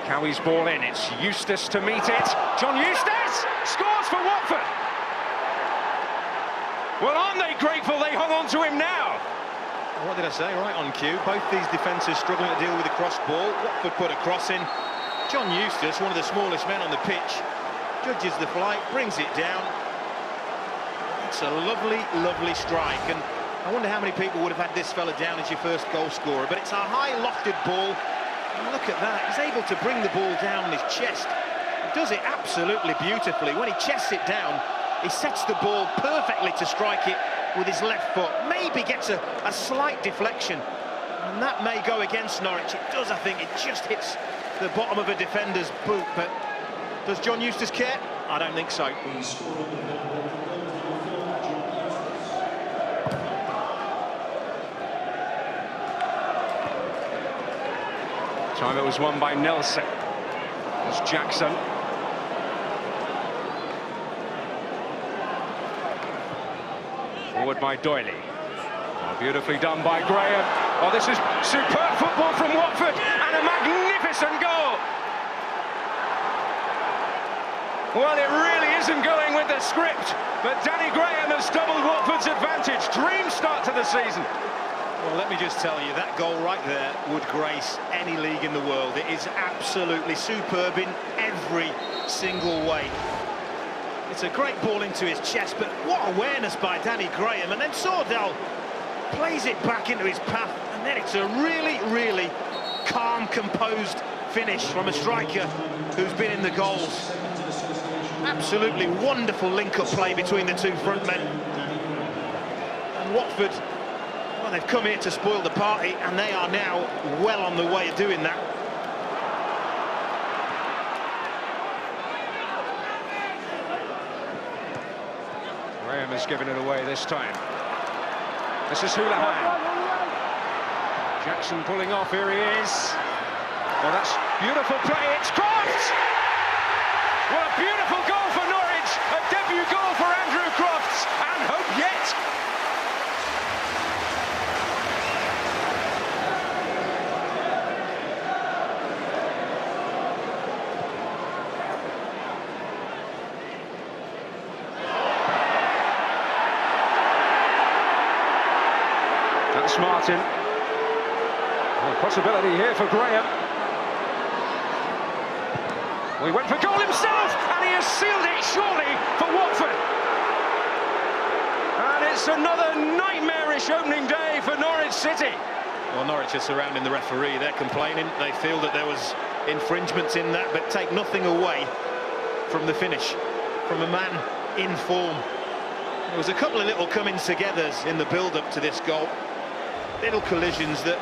Cowie's ball in, it's Eustace to meet it. John Eustace scores for Watford. Well, aren't they grateful they hung on to him now? What did I say? Right on cue. Both these defences struggling to deal with the cross ball. Watford put a cross in. John Eustace, one of the smallest men on the pitch, judges the flight, brings it down. It's a lovely, lovely strike, and I wonder how many people would have had this fella down as your first goal scorer, but it's a high lofted ball. And look at that, he's able to bring the ball down on his chest. He does it absolutely beautifully. When he chests it down, he sets the ball perfectly to strike it with his left foot. Maybe gets a slight deflection, and that may go against Norwich. It does, I think. It just hits the bottom of a defender's boot, but does John Eustace care? I don't think so. Time it was won by Nelson. There's Jackson. Forward by Doyley. Oh, beautifully done by Graham. Oh, this is superb football from Watford, and a magnificent goal. Well, it really isn't going with the script, but Danny Graham has doubled Watford's advantage. Dream start to the season. Well, let me just tell you, that goal right there would grace any league in the world. It is absolutely superb in every single way. It's a great ball into his chest, but what awareness by Danny Graham. And then Sordell plays it back into his path, and then it's a really, really calm, composed finish from a striker who's been in the goals. Absolutely wonderful link-up play between the two front men. And Watford, well, they've come here to spoil the party, and they are now well on the way of doing that. Graham has given it away this time. This is Houlihan. Jackson pulling off, here he is. Well, that's beautiful play, it's Crofts! What a beautiful goal for Norwich, a debut goal for Andrew Crofts, and hope yet. That's Martin. Well, possibility here for Graham. Well, he went for goal himself, and he has sealed it surely for Watford. And it's another nightmarish opening day for Norwich City. Well, Norwich are surrounding the referee. They're complaining. They feel that there was infringements in that, but take nothing away from the finish, from a man in form. There was a couple of little coming-togethers in the build-up to this goal. Little collisions that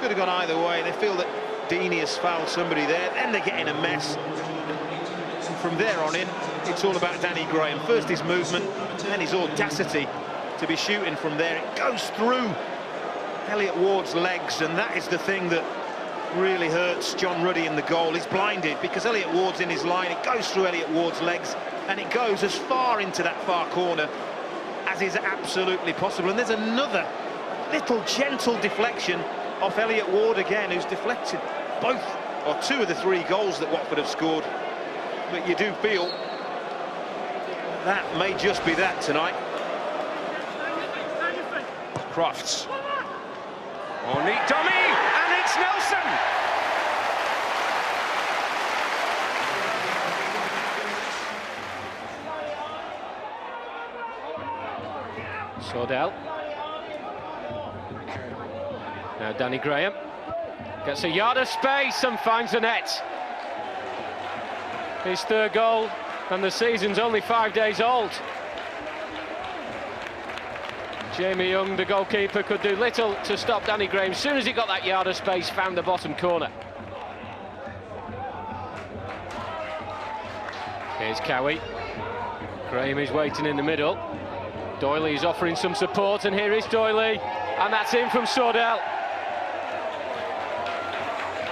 could have gone either way. They feel that Deeney has fouled somebody there, then they get in a mess. And from there on in, it's all about Danny Graham. First his movement, then his audacity to be shooting from there. It goes through Elliott Ward's legs, and that is the thing that really hurts John Ruddy in the goal. He's blinded because Elliott Ward's in his line. It goes through Elliott Ward's legs, and it goes as far into that far corner as is absolutely possible. And there's another little gentle deflection off Elliott Ward again, who's deflected both or two of the three goals that Watford have scored. But you do feel that may just be that tonight. Crofts. Oh, neat dummy, and it's Nelson. Sordell. Now Danny Graham gets a yard of space and finds the net. His third goal, and the season's only 5 days old. Jamie Young, the goalkeeper, could do little to stop Danny Graham. As soon as he got that yard of space, found the bottom corner. Here's Cowie. Graham is waiting in the middle. Doyley is offering some support, and here is Doyley, and that's in from Sordell.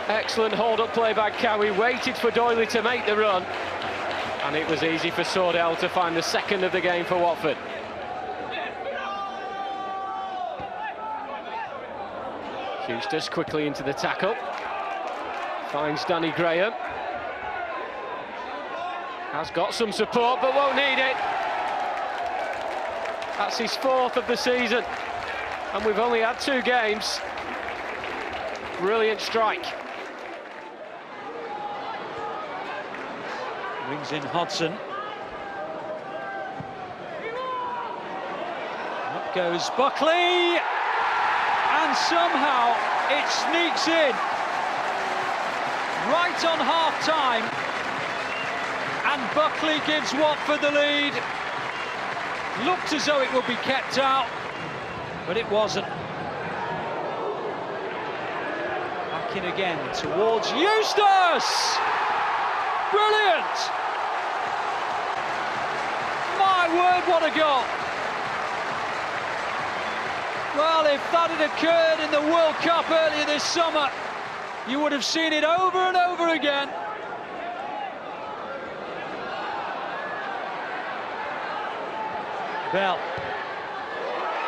Excellent hold-up play by Cowie, waited for Doyley to make the run, and it was easy for Sordell to find the second of the game for Watford. Eustace quickly into the tackle. Finds Danny Graham. Has got some support but won't need it. That's his 4th of the season, and we've only had 2 games. Brilliant strike. Brings in Hodson. Up goes Buckley, and somehow it sneaks in right on half-time, and Buckley gives Watford the lead. Looked as though it would be kept out, but it wasn't. Back in again towards Eustace! Brilliant! My word, what a goal! Well, if that had occurred in the World Cup earlier this summer, you would have seen it over and over again. Bell.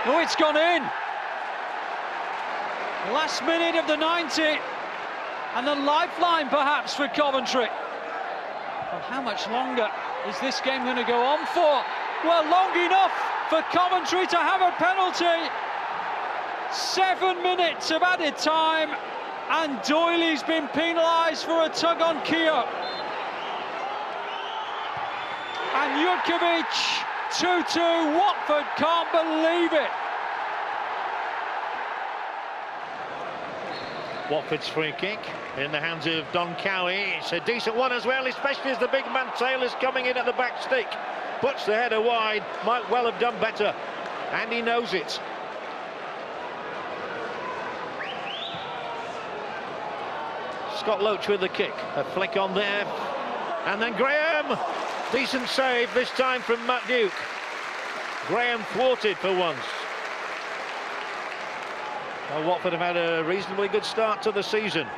Oh, it's gone in. Last minute of the 90, and a lifeline perhaps for Coventry. Well, how much longer is this game going to go on for? Well, long enough for Coventry to have a penalty. 7 minutes of added time, and Doyley's been penalised for a tug on Keogh. And Jurkovic, 2-2, Watford can't believe it. Watford's free kick in the hands of Don Cowie. It's a decent one as well, especially as the big man Taylor's coming in at the back stick. Puts the header wide, might well have done better, and he knows it. Scott Loach with the kick, a flick on there, and then Graham. Decent save this time from Matt Duke. Graham thwarted for once. Well, Watford have had a reasonably good start to the season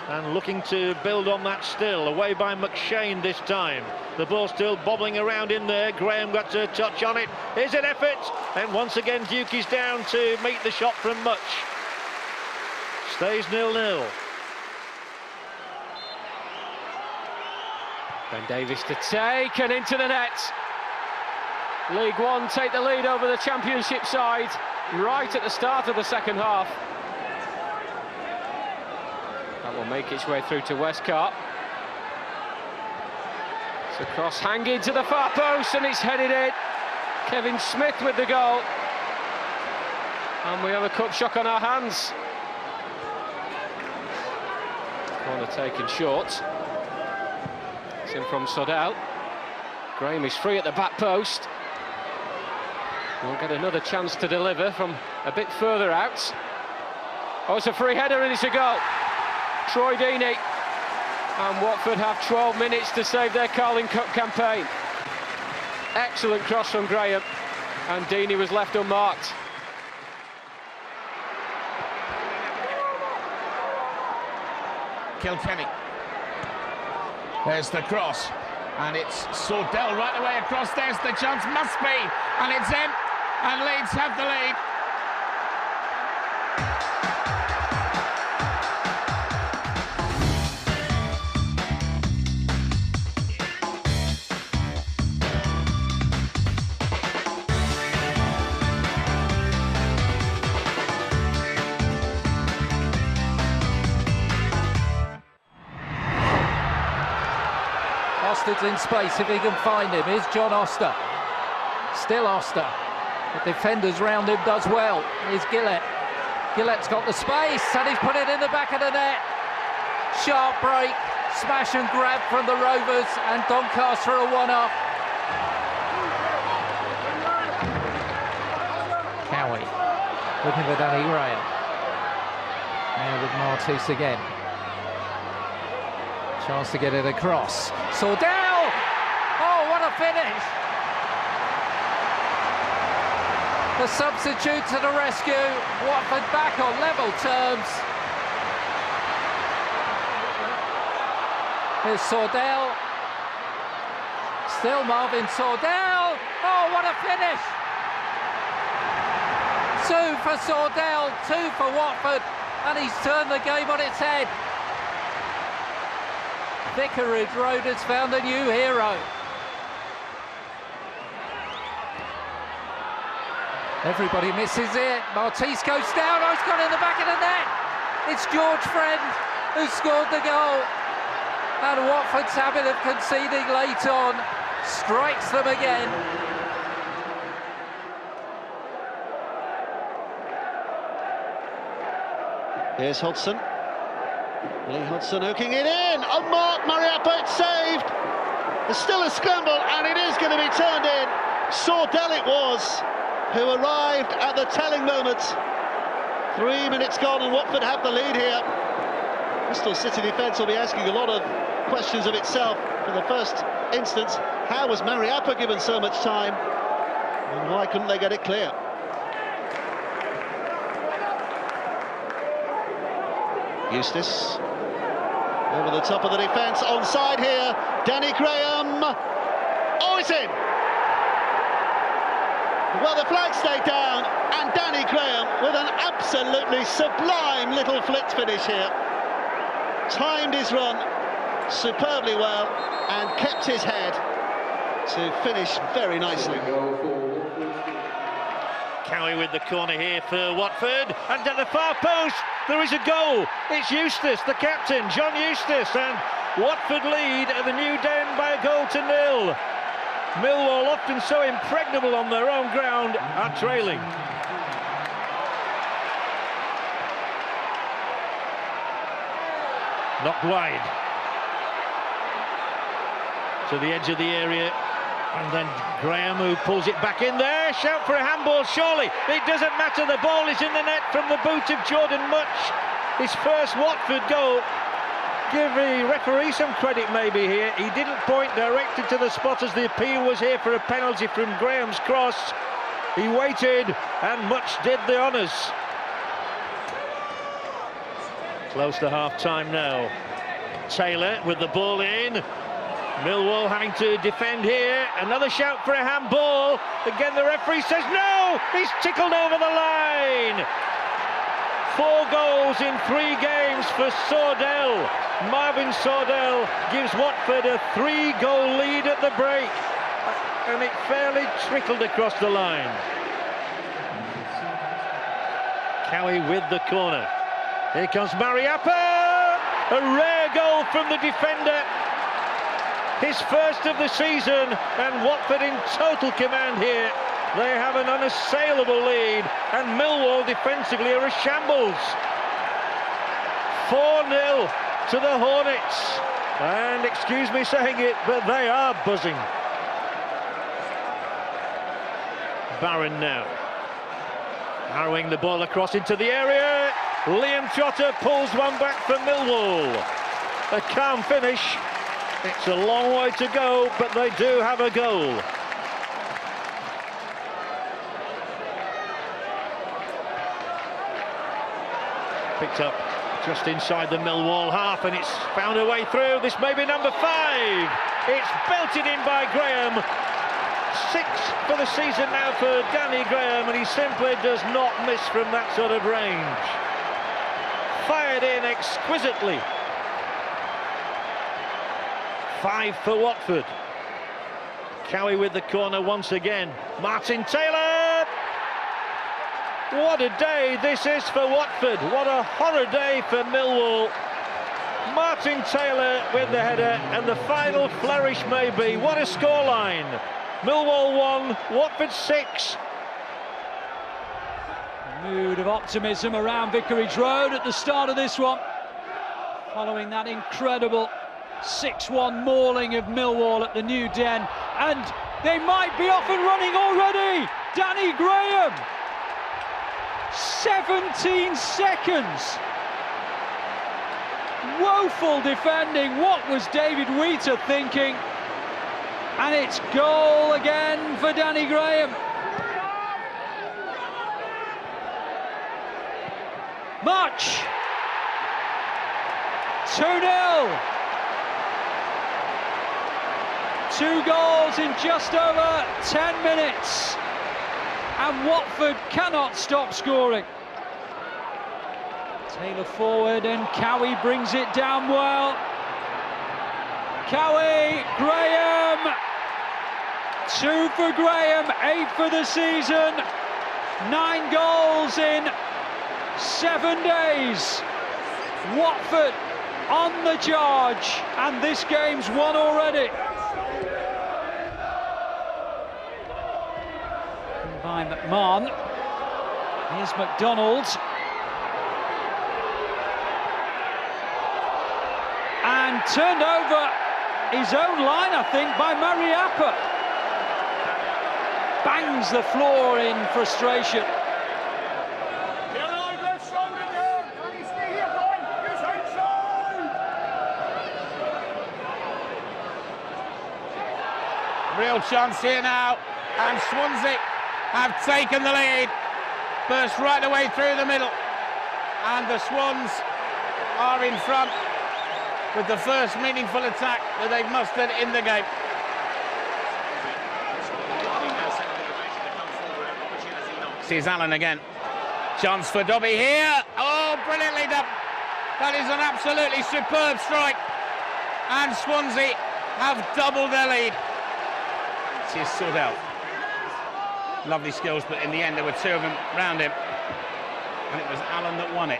and looking to build on that still. Away by McShane this time. The ball still bobbling around in there. Graham got to touch on it. Here's an effort, and once again Duke is down to meet the shot from Much. Stays 0-0. Ben Davies to take, and into the net. League One take the lead over the Championship side right at the start of the second half. That will make its way through to Westcott. It's a cross hanging to the far post, and it's headed in. Kevin Smith with the goal. And we have a cup shock on our hands. Corner taken short. It's in from Sodell. Graham is free at the back post. We'll get another chance to deliver from a bit further out. Oh, it's a free header and it's a goal. Troy Deeney. And Watford have 12 minutes to save their Carling Cup campaign. Excellent cross from Graham, and Deeney was left unmarked. Kilkenny. There's the cross, and it's Sordell right away across. There's the chance, must be, and it's in, and Leeds have the lead. Oster's in space if he can find him. Here's John Oster. Still Oster. The defenders round him does well. Here's Gillett. Gillett's got the space and he's put it in the back of the net. Sharp break, smash and grab from the Rovers, and Doncaster a one-up. Cowie looking for Danny Graham. Now with Martis again. Chance to get it across. Sordell! Oh, what a finish! The substitute to the rescue. Watford back on level terms. Here's Sordell. Still Marvin Sordell. Oh, what a finish! 2 for Sordell, 2 for Watford, and he's turned the game on its head. Vicarage Road has found a new hero. Everybody misses it. Martins goes down. Oh, it's gone in the back of the net. It's George Friend who scored the goal. And Watford's habit of conceding late on strikes them again. Here's Hodgson. Lee Hodgson hooking it in. On mark, Mariappa, it's saved. There's still a scramble, and it is going to be turned in. Sordell it was, who arrived at the telling moment. 3 minutes gone, and Watford have the lead here. Bristol City defence will be asking a lot of questions of itself for the first instance. How was Mariappa given so much time? And why couldn't they get it clear? Eustace over the top of the defence, onside here. Danny Graham. Oh, it's in! Well, the flag stayed down, and Danny Graham with an absolutely sublime little flick finish here. Timed his run superbly well and kept his head to finish very nicely. Cowie with the corner here for Watford, and at the far post there is a goal. It's Eustace, the captain, John Eustace, and Watford lead at the New Den by 1-0. Millwall, often so impregnable on their own ground, are trailing. Knocked wide to the edge of the area, and then Graham, who pulls it back in there. Shout for a handball, surely. It doesn't matter, the ball is in the net from the boot of Jordan Much. His first Watford goal. Give the referee some credit maybe here. He didn't point directly to the spot as the appeal was here for a penalty from Graham's cross. He waited, and Much did the honours. Close to half-time now. Taylor with the ball in. Millwall having to defend here. Another shout for a handball. Again, the referee says no! He's tickled over the line! 4 goals in 3 games for Sordell. Marvin Sordell gives Watford a 3-goal lead at the break. And it fairly trickled across the line. Cowie with the corner. Here comes Mariappa! A rare goal from the defender. His first of the season, and Watford in total command here. They have an unassailable lead, and Millwall defensively are a shambles. 4-0 to the Hornets, and excuse me saying it, but they are buzzing. Barron now, narrowing the ball across into the area. Liam Trotter pulls one back for Millwall. A calm finish. It's a long way to go, but they do have a goal. Picked up just inside the Millwall half, and it's found a way through. This may be number 5. It's belted in by Graham. 6 for the season now for Danny Graham, and he simply does not miss from that sort of range. Fired in exquisitely. 5 for Watford. Cowie with the corner once again. Martin Taylor! What a day this is for Watford. What a horror day for Millwall. Martin Taylor with the header, and the final flourish maybe. What a scoreline. Millwall 1, Watford 6. A mood of optimism around Vicarage Road at the start of this one, following that incredible 6-1 mauling of Millwall at the New Den, and they might be off and running already. Danny Graham, 17 seconds. Woeful defending. What was David Wheater thinking? And it's goal again for Danny Graham. Much. 2-0. 2 goals in just over 10 minutes. And Watford cannot stop scoring. Taylor forward, and Cowie brings it down well. Cowie, Graham, 2 for Graham, 8 for the season, 9 goals in 7 days. Watford on the charge, and this game's won already. By McMahon, here's McDonald. And turned over his own line, I think, by Mariappa. Bangs the floor in frustration. Real chance here now, and Swansea have taken the lead. Burst right away through the middle, and the Swans are in front with the first meaningful attack that they've mustered in the game. Sees Allen again. Chance for Dobby here. Oh, brilliantly done. That is an absolutely superb strike. And Swansea have doubled their lead. Here's Sordell. Lovely skills, but in the end there were 2 of them round him. And it was Allen that won it.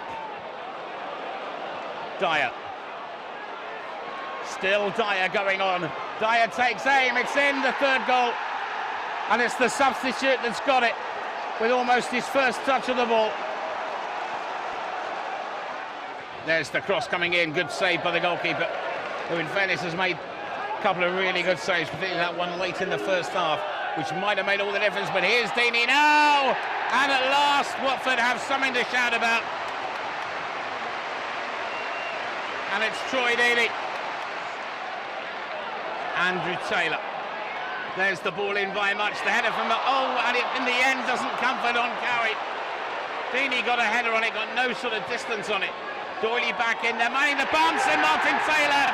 Dyer. Still Dyer going on. Dyer takes aim, it's in, the 3rd goal. And it's the substitute that's got it, with almost his first touch of the ball. There's the cross coming in, good save by the goalkeeper, who in fairness has made a couple of really good saves, particularly that one late in the first half, which might have made all the difference. But here's Deeney now, and at last Watford have something to shout about. And it's Troy Deeney. Andrew Taylor. There's the ball in by much. The header from the... Oh, and it in the end doesn't comfort on Cowie. Deeney got a header on it, got no sort of distance on it. Doyley back in there, manning the bounce, and Martin Taylor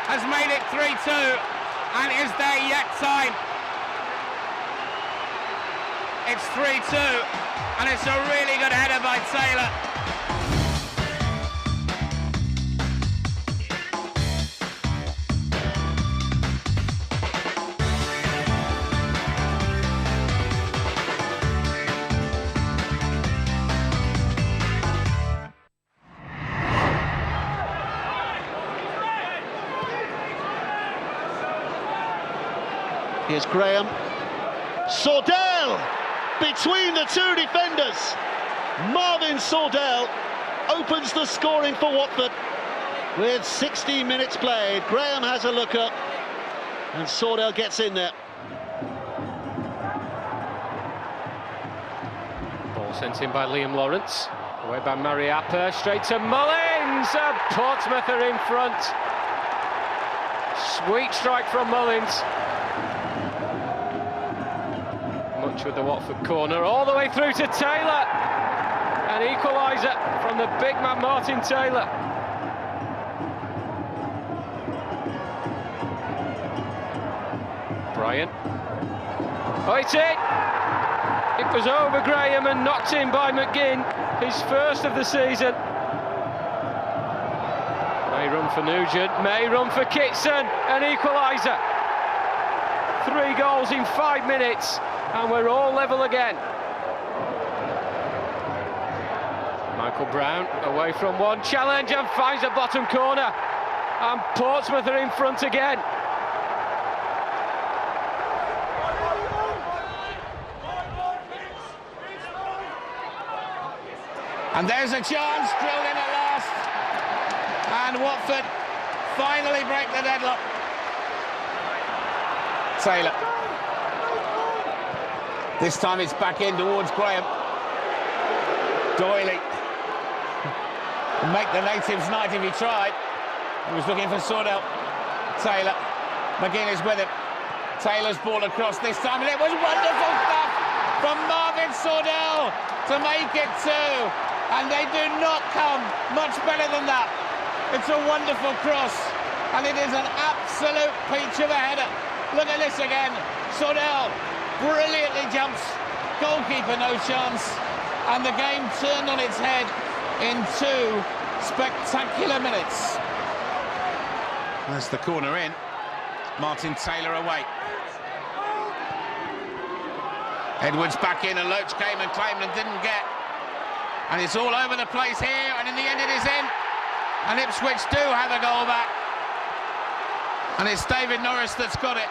has made it 3-2. And is there yet time? It's 3-2, and it's a really good header by Taylor. Here's Graham. Sordell between the 2 defenders. Marvin Sordell opens the scoring for Watford with 16 minutes played. Graham has a look up and Sordell gets in there. Ball sent in by Liam Lawrence. Away by Mariappa, straight to Mullins. Portsmouth are in front. Sweet strike from Mullins. Much with the Watford corner, all the way through to Taylor. An equaliser from the big man Martin Taylor. Bryant. Oh, it's in! It was over Graham and knocked in by McGinn, his first of the season. May run for Nugent, may run for Kitson, an equaliser. 3 goals in 5 minutes. And we're all level again. Michael Brown away from one challenge and finds the bottom corner. And Portsmouth are in front again. And there's a chance, drilled in at last. And Watford finally break the deadlock. Taylor. This time it's back in towards Graham. Doyley. Make the natives night if he tried. He was looking for Sordell. Taylor. McGinn is with him. Taylor's ball across this time, and it was wonderful stuff from Marvin Sordell to make it 2. And they do not come much better than that. It's a wonderful cross, and it is an absolute peach of a header. Look at this again. Sordell brilliantly jumps, goalkeeper no chance, and the game turned on its head in 2 spectacular minutes. That's the corner in, Martin Taylor away. Edwards back in, and Loach came and claimed and didn't get. And it's all over the place here, and in the end it is in. And Ipswich do have a goal back. And it's David Norris that's got it.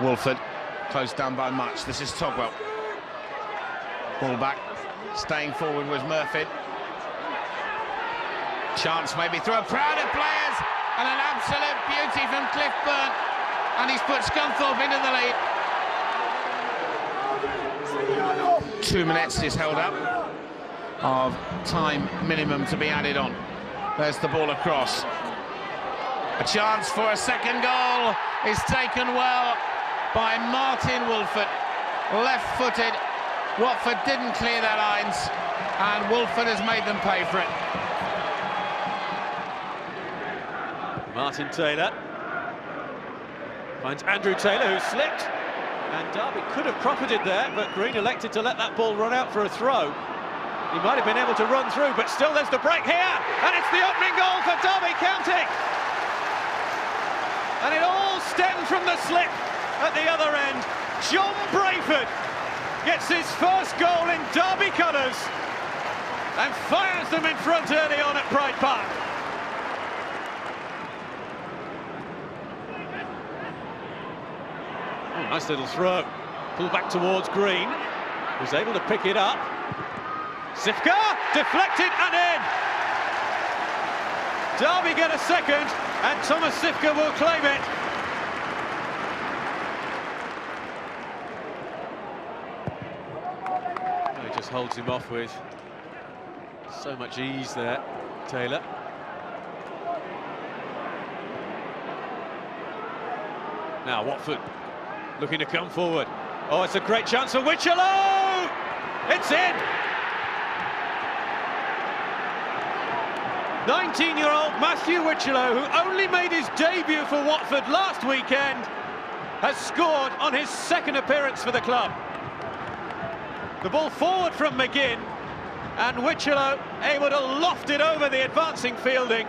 Wolford, closed down by much. This is Togwell. Ball back, staying forward was Murphy. Chance maybe through a crowd of players, and an absolute beauty from Cliff Burn. And he's put Scunthorpe into the lead. 2 minutes is held up of time minimum to be added on. There's the ball across. A chance for a second goal is taken well by Martin Wolford. Left-footed. Watford didn't clear their lines, and Wolford has made them pay for it. Martin Taylor finds Andrew Taylor, who slipped, and Derby could have profited there, but Green elected to let that ball run out for a throw. He might have been able to run through, but still there's the break here, and it's the opening goal for Derby County. And it all stemmed from the slip at the other end. John Brayford gets his first goal in Derby colours and fires them in front early on at Pride Park. Oh, nice little throw. Pull back towards Green, who's able to pick it up. Sifka, deflected and in. Derby get a second, and Thomas Sifka will claim it. He just holds him off with so much ease there, Taylor. Now Watford looking to come forward. Oh, it's a great chance for Wichello! It's in! 19-year-old Matthew Wichello, who only made his debut for Watford last weekend, has scored on his second appearance for the club. The ball forward from McGinn, and Wichello able to loft it over the advancing fielding.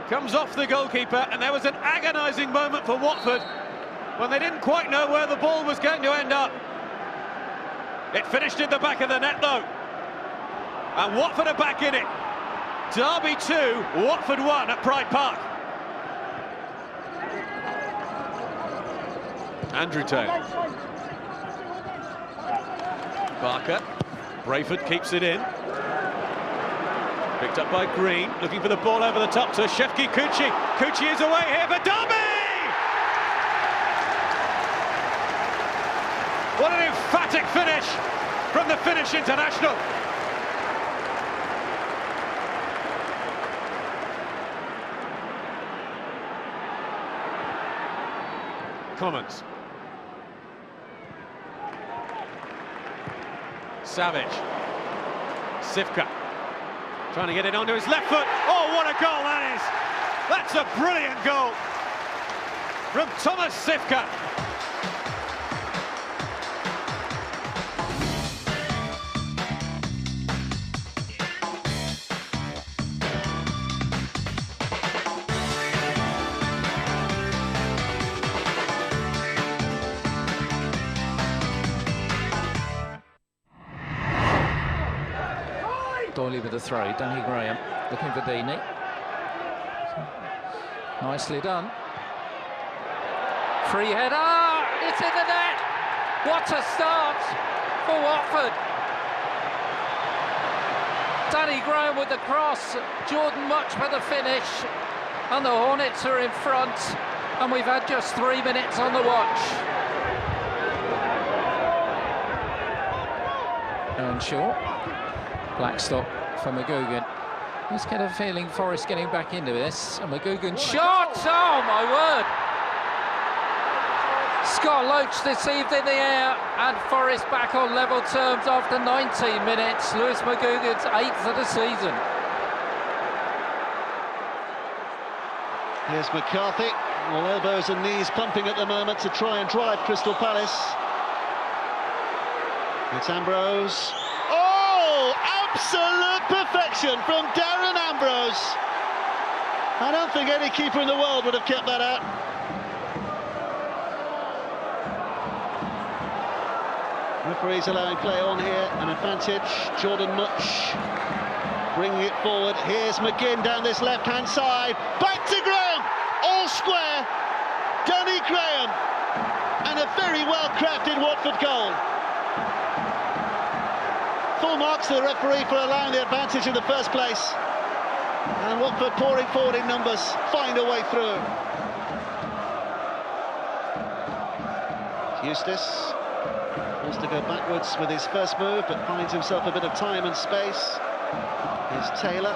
Comes off the goalkeeper, and there was an agonising moment for Watford when they didn't quite know where the ball was going to end up. It finished in the back of the net though, and Watford are back in it. Derby 2, Watford 1 at Pride Park. Andrew Taylor. Barker. Brayford keeps it in. Picked up by Green, looking for the ball over the top to Shefki Kuchi. Kuchi is away here for Derby! What an emphatic finish from the Finnish international. Commons. Savage. Sifka. Trying to get it onto his left foot. Oh, what a goal that is! That's a brilliant goal from Thomas Sifka. Doyley with the throw, Danny Graham looking for Deeney. Nicely done. Free header, it's in the net! What a start for Watford! Danny Graham with the cross, Jordan Much for the finish, and the Hornets are in front, and we've had just 3 minutes on the watch. Earnshaw. Blackstock for McGugan. Just get a feeling Forest getting back into this. And McGugan shot! Oh my word! Scott Loach deceived in the air, and Forest back on level terms after 19 minutes. Lewis McGugan's 8th of the season. Here's McCarthy. All elbows and knees pumping at the moment to try and drive Crystal Palace. It's Ambrose. Oh, absolute perfection from Darren Ambrose. I don't think any keeper in the world would have kept that out. Referee's allowing play on here, an advantage. Jordan Much bringing it forward. Here's McGinn down this left-hand side. Back to Graham, all square. Danny Graham, and a very well-crafted Watford goal. Full marks to the referee for allowing the advantage in the first place. And Watford pouring forward in numbers, find a way through. Eustace wants to go backwards with his first move, but finds himself a bit of time and space. Here's Taylor.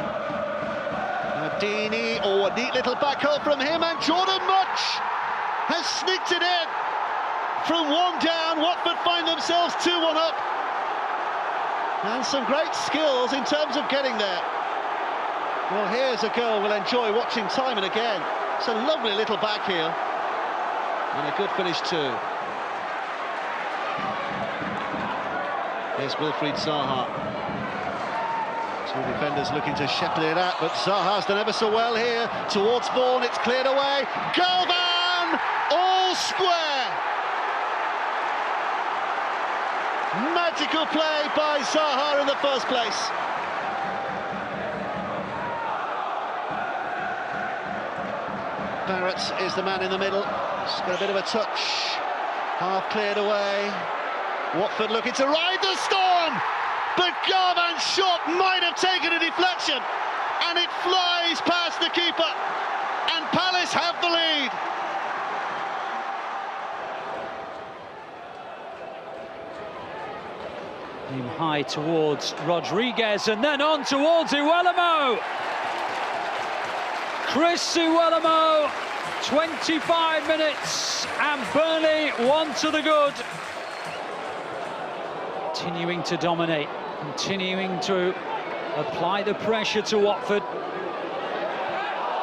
Deeney, a neat little back hole from him, and Jordan Much has sneaked it in. From one down, Watford find themselves 2-1 up. And some great skills in terms of getting there. Well, here's a goal we'll enjoy watching time and again. It's a lovely little back heel. And a good finish too. Here's Wilfried Zaha. Two defenders looking to shepherd it out, but Zaha's done ever so well here. Towards Vaughan, it's cleared away. Galvan, all square. Magical play by Zaha in the first place. Barrett is the man in the middle. Just got a bit of a touch. Half cleared away. Watford looking to ride the storm, but Garvan's shot might have taken a deflection, and it flies past the keeper, and Palace have the lead. Aim high towards Rodriguez, and then on towards Iwelumo. Chris Iwelumo, 25 minutes, and Burnley 1 to the good. Continuing to dominate, continuing to apply the pressure to Watford.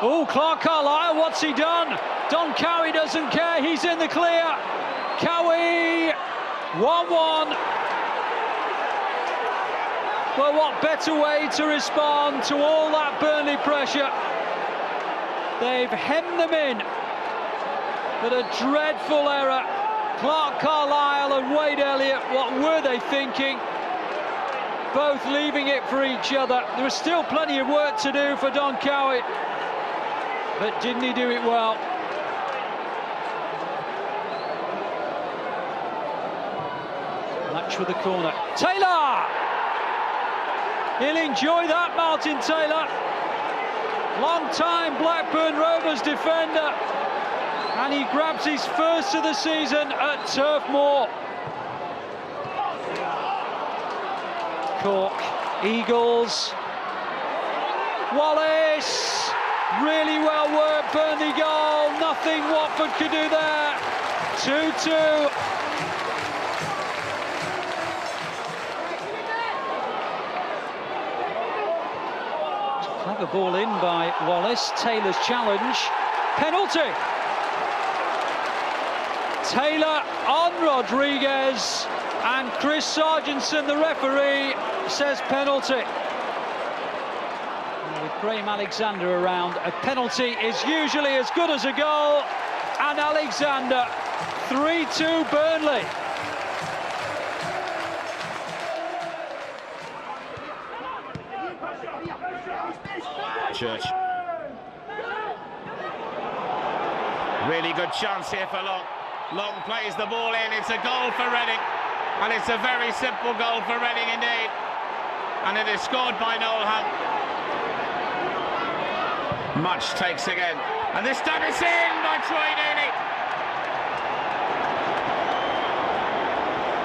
Oh, Clark Carlisle, what's he done? Don Cowie doesn't care, he's in the clear. Cowie, 1-1. Well, what better way to respond to all that Burnley pressure? They've hemmed them in, but a dreadful error. Clark Carlisle and Wade Elliott, what were they thinking? Both leaving it for each other. There was still plenty of work to do for Don Cowie, but didn't he do it well? Match with the corner. Taylor! He'll enjoy that, Martin Taylor. Long-time Blackburn Rovers defender. And he grabs his first of the season at Turf Moor. Cork, Eagles. Wallace. Really well worked, Burnley goal. Nothing Watford could do there. 2-2. Clever ball in by Wallace. Taylor's challenge. Penalty. Taylor on Rodriguez, and Chris Sargentson, the referee, says penalty. With Graham Alexander around, a penalty is usually as good as a goal, and Alexander, 3-2 Burnley. Church. Really good chance here for Long. Long plays the ball in, it's a goal for Reading, and it's a very simple goal for Reading indeed, and it is scored by Noel Hunt. Much takes again, and this time it's in by Troy Deeney.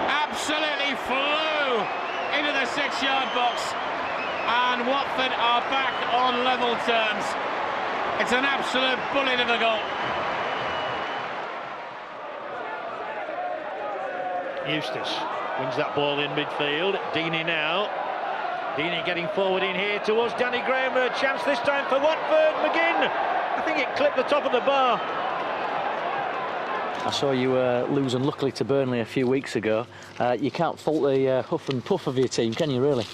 Absolutely flew into the 6-yard box, and Watford are back on level terms. It's an absolute bullet of a goal. Eustace wins that ball in midfield. Deeney now. Deeney getting forward in here towards Danny Graham. A chance this time for Watford. McGinn. I think it clipped the top of the bar. I saw you lose unluckily to Burnley a few weeks ago. You can't fault the huff and puff of your team, can you, really?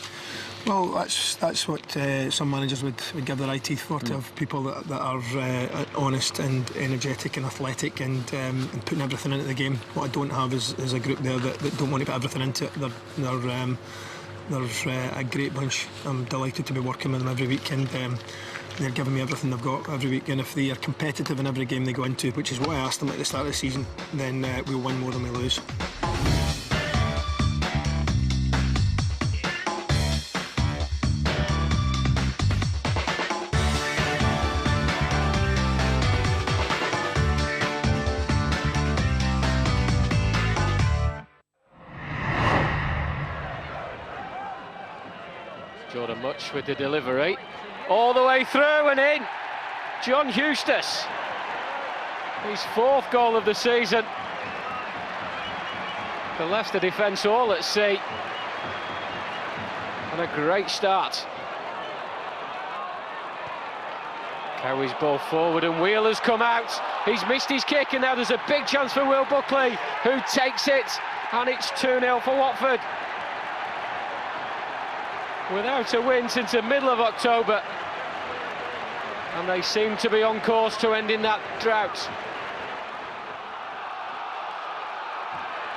Well, that's what some managers would give their eye teeth for, to have people that are honest and energetic and athletic and putting everything into the game. What I don't have is a group there that don't want to put everything into it. They're a great bunch. I'm delighted to be working with them every week, and they're giving me everything they've got every week. And if they are competitive in every game they go into, which is what I asked them at the start of the season, then we'll win more than we lose. Jordan Much with the delivery, all the way through and in. John Eustace, his 4th goal of the season. The Leicester defence all at sea, and a great start. Carries ball forward and Wheeler's come out. He's missed his kick, and now there's a big chance for Will Buckley, who takes it, and it's 2-0 for Watford. Without a win since the middle of October, and they seem to be on course to ending that drought.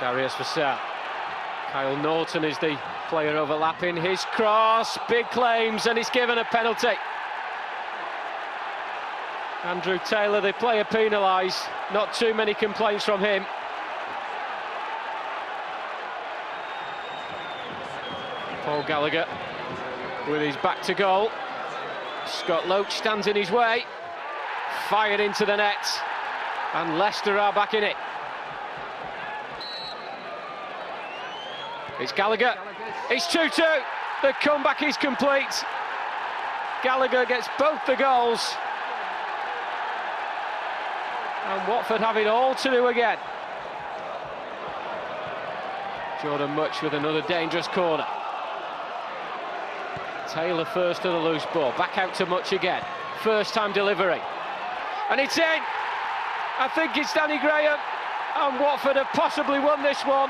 Darius Vassell. Kyle Norton is the player overlapping. His cross, big claims, and he's given a penalty. Andrew Taylor, the player penalised. Not too many complaints from him. Paul Gallagher with his back to goal. Scott Loach stands in his way. Fired into the net, and Leicester are back in it. It's Gallagher. It's 2-2. The comeback is complete. Gallagher gets both the goals, and Watford have it all to do again. Jordan Much with another dangerous corner. Taylor first to the loose ball, back out to Much again. First time delivery, and it's in. I think it's Danny Graham, and Watford have possibly won this one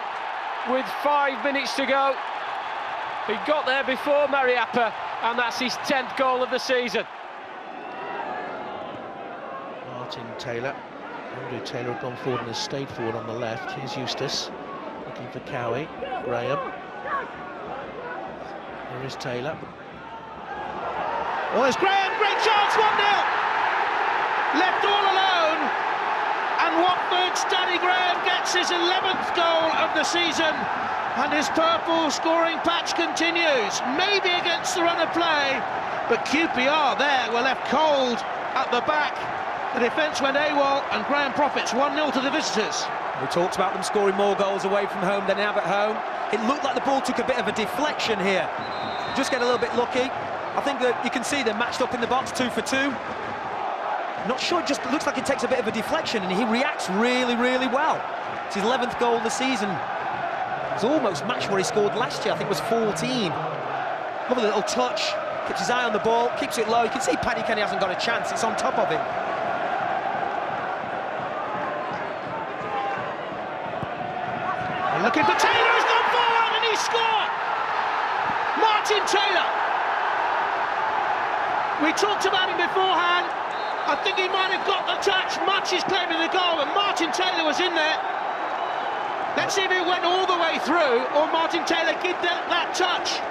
with 5 minutes to go. He got there before Mariappa, and that's his 10th goal of the season. Martin Taylor. Andrew Taylor had gone forward and has stayed forward on the left. Here's Eustace looking for Cowie. Graham. Here is Taylor. Oh, there's Graham, great chance, 1-0! Left all alone, and Watford's Danny Graham gets his 11th goal of the season, and his purple scoring patch continues, maybe against the run of play, but QPR there were left cold at the back. The defence went AWOL, and Graham profits 1-0 to the visitors. We talked about them scoring more goals away from home than they have at home. It looked like the ball took a bit of a deflection here. Just get a little bit lucky. I think that you can see they're matched up in the box, 2 for 2. Not sure, it just looks like it takes a bit of a deflection, and he reacts really, really well. It's his 11th goal of the season. It's almost matched what he scored last year, I think it was 14. Lovely little touch, keeps his eye on the ball, keeps it low. You can see Paddy Kenny hasn't got a chance, it's on top of him. And looking for Taylor, has gone forward and he's scored! Martin Taylor! We talked about him beforehand. I think he might have got the touch. Much is claiming the goal, and Martin Taylor was in there. Let's see if it went all the way through, or Martin Taylor did that touch.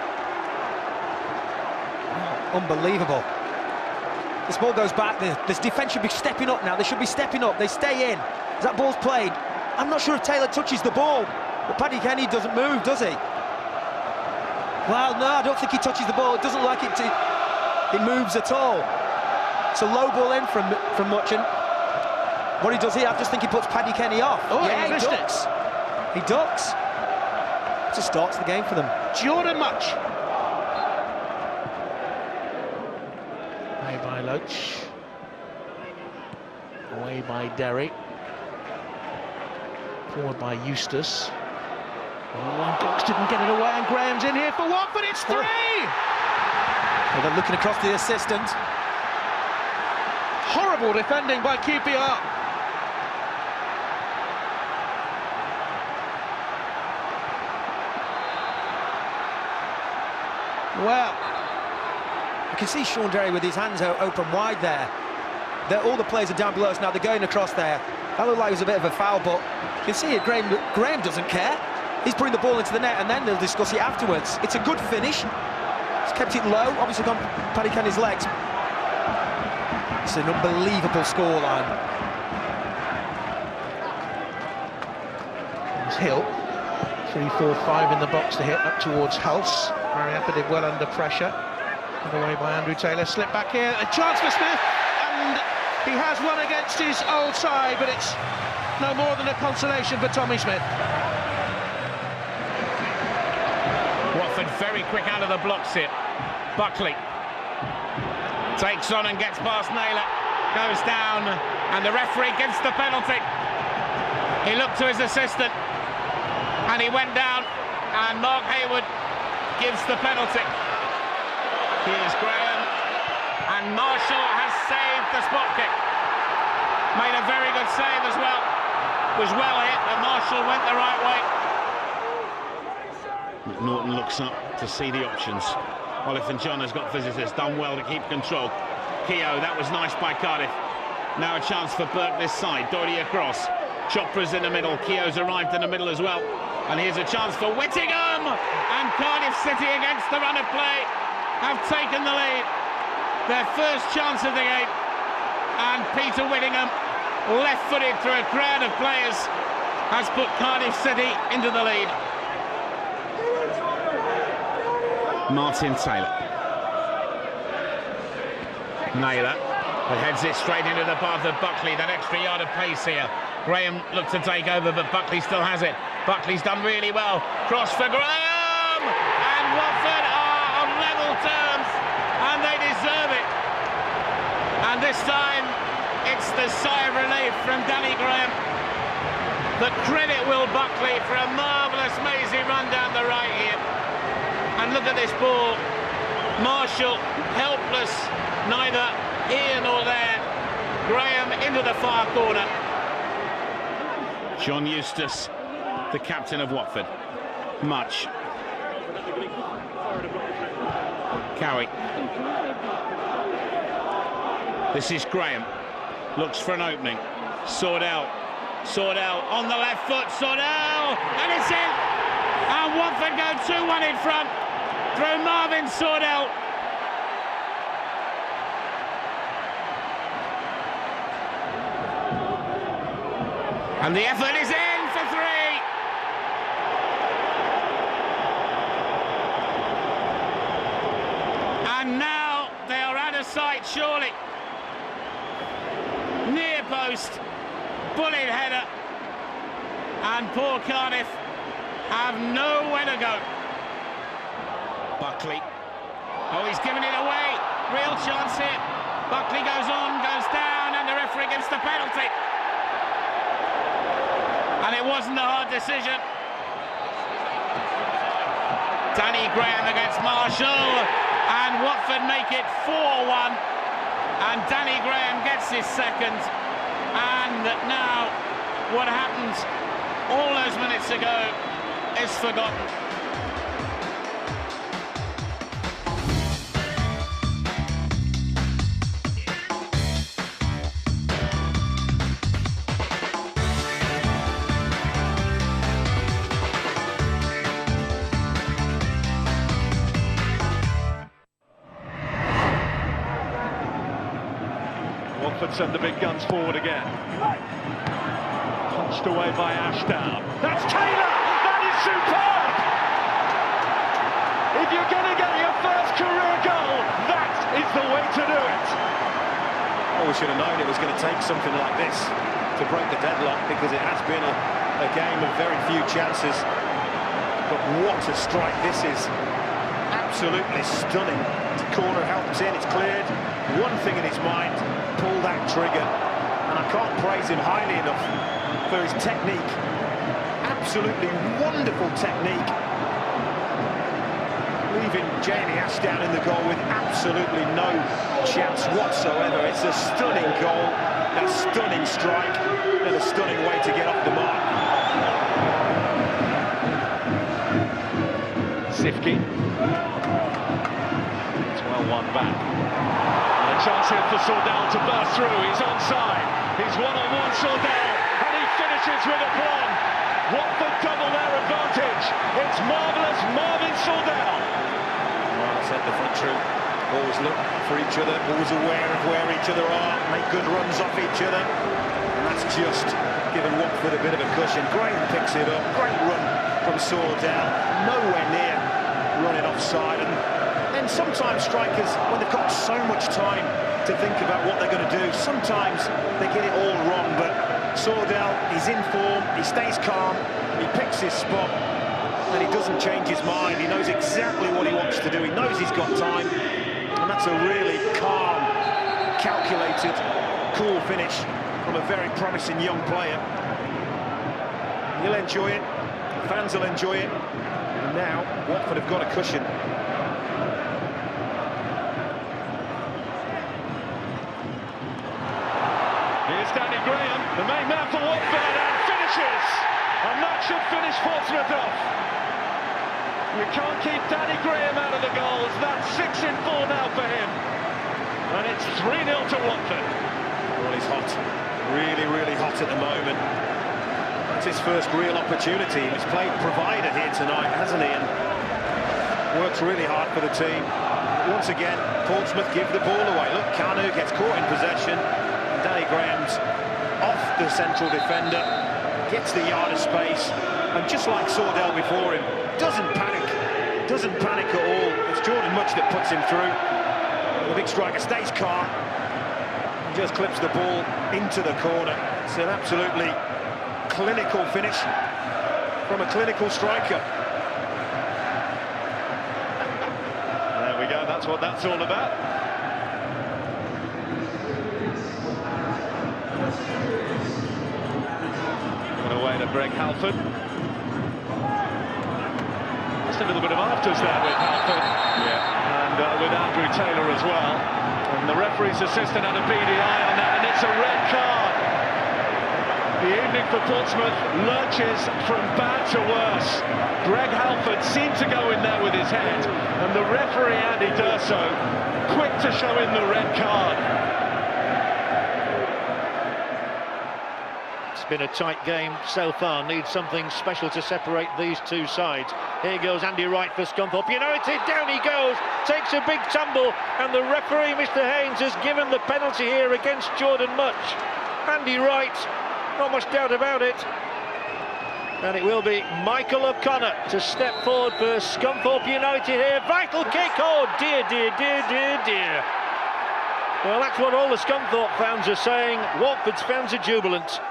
Unbelievable. This ball goes back. This defence should be stepping up now. They should be stepping up. They stay in. As that ball's played, I'm not sure if Taylor touches the ball, but Paddy Kenny doesn't move, does he? Well, no, I don't think he touches the ball. It doesn't like it to... It moves at all. It's a low ball in from Muchin. What he does here, I just think he puts Paddy Kenny off. Oh, yeah, he missed ducks. He ducks. Just starts the game for them. Jordan Much. Away by Loach. Away by Derry. Forward by Eustace. Oh, Dux didn't get it away, and Graham's in here for Watford. It's 3! Well, they're looking across the assistant. Horrible defending by QPR. Well, you can see Sean Derry with his hands open wide there. All the players are down below us now. They're going across there. That looked like it was a bit of a foul, but you can see it. Graham doesn't care. He's putting the ball into the net, and then they'll discuss it afterwards. It's a good finish. He's kept it low. Obviously gone panic on his legs. It's an unbelievable scoreline. There's Hill. 3-4-5 in the box to hit up towards Hulse. Mariappa did well under pressure. Put away by Andrew Taylor. Slip back here. A chance for Smith. And he has one against his old side, but it's no more than a consolation for Tommy Smith. Watford very quick out of the blocks here. Buckley takes on and gets past Naylor, goes down, and the referee gives the penalty. He looked to his assistant, and he went down, and Mark Hayward gives the penalty. Here's Graham, and Marshall has saved the spot kick. Made a very good save as well. Was well hit, and Marshall went the right way. Norton looks up to see the options. Elton John has got visitors, done well to keep control. Keogh, that was nice by Cardiff. Now a chance for Burke this side, Doherty across. Chopra's in the middle, Keogh's arrived in the middle as well. And here's a chance for Whittingham! And Cardiff City, against the run of play, have taken the lead. Their first chance of the game. And Peter Whittingham, left-footed through a crowd of players, has put Cardiff City into the lead. Martin Taylor. Naylor heads it straight into the path of Buckley. That extra yard of pace here. Graham looked to take over, but Buckley still has it. Buckley's done really well. Cross for Graham! And Watford are on level terms, and they deserve it. And this time, it's the sigh of relief from Danny Graham. The credit Will Buckley for a marvellous, mazy run down the right here. And look at this ball. Marshall helpless, neither here nor there. Graham into the far corner. John Eustace, the captain of Watford. Much. Cowie. This is Graham. Looks for an opening. Sordell on the left foot. Sordell, and it's in. And Watford go 2-1 in front through Marvin Sordell. And the effort is in for 3. And now they are out of sight, surely. Near post, bullet header. And poor Cardiff have nowhere to go. Buckley. Oh, he's given it away. Real chance here. Buckley goes on, goes down, and the referee gives the penalty. And it wasn't a hard decision. Danny Graham against Marshall, and Watford make it 4-1. And Danny Graham gets his second. And now, what happened all those minutes ago is forgotten. Watford send the big guns forward again. Punched away by Ashdown. That's Taylor! That is superb! If you're going to get your first career goal, that is the way to do it. Oh, we should have known it was going to take something like this to break the deadlock, because it has been a game of very few chances. But what a strike this is. Absolutely stunning. The corner helps in, it's cleared. One thing in his mind, pull that trigger. And I can't praise him highly enough for his technique. Absolutely wonderful technique. Leaving Jamie Ashdown in the goal with absolutely no chance whatsoever. It's a stunning goal, a stunning strike, and a stunning way to get off the mark. Sifki. It's well won back. And a chance here for Sordell to burst through. He's onside. He's one-on-one Sordell, and he finishes with a plum. Watford double their advantage. It's marvellous, Marvin Sordell. Well, I said the front troop always look for each other, always aware of where each other are, make good runs off each other. And that's just given Watford a bit of a cushion. Graham picks it up, great run from Sordell, nowhere near running offside. And then sometimes strikers, when they've got so much time to think about what they're going to do, sometimes they get it all wrong. But Sordell is in form, he stays calm, he picks his spot, and he doesn't change his mind. He knows exactly what he wants to do, he knows he's got time, and that's a really calm, calculated, cool finish from a very promising young player. He'll enjoy it, fans will enjoy it, and now Watford have got a cushion. Here's Danny Graham, the main man for Watford, and finishes! And that should finish Portsmouth off. You can't keep Danny Graham out of the goals. That's 6 in 4 now for him. And it's 3-0 to Watford. Well, he's hot. Really, really hot at the moment. That's his first real opportunity. He's played provider here tonight, hasn't he? And works really hard for the team. Once again, Portsmouth give the ball away. Look, Kanu gets caught in possession. And Danny Graham's off the central defender, gets the yard of space, and just like Sordell before him, doesn't panic at all. It's Jordan Much that puts him through. The big striker stays calm and just clips the ball into the corner. It's an absolutely clinical finish from a clinical striker. There we go, that's what that's all about. Away to Greg Halford. Just a little bit of afters there with Halford. Yeah. And with Andrew Taylor as well. And the referee's assistant had a PDI on that, and it's a red card. The evening for Portsmouth lurches from bad to worse. Greg Halford seemed to go in there with his head, and the referee Andy D'Urso quick to show him the red card. Been a tight game so far, needs something special to separate these two sides. Here goes Andy Wright for Scunthorpe United, down he goes, takes a big tumble, and the referee, Mr. Haynes, has given the penalty here against Jordan Much. Andy Wright, not much doubt about it, and it will be Michael O'Connor to step forward for Scunthorpe United here. Vital kick, oh dear, dear, dear, dear, dear. Well, that's what all the Scunthorpe fans are saying. Watford's fans are jubilant.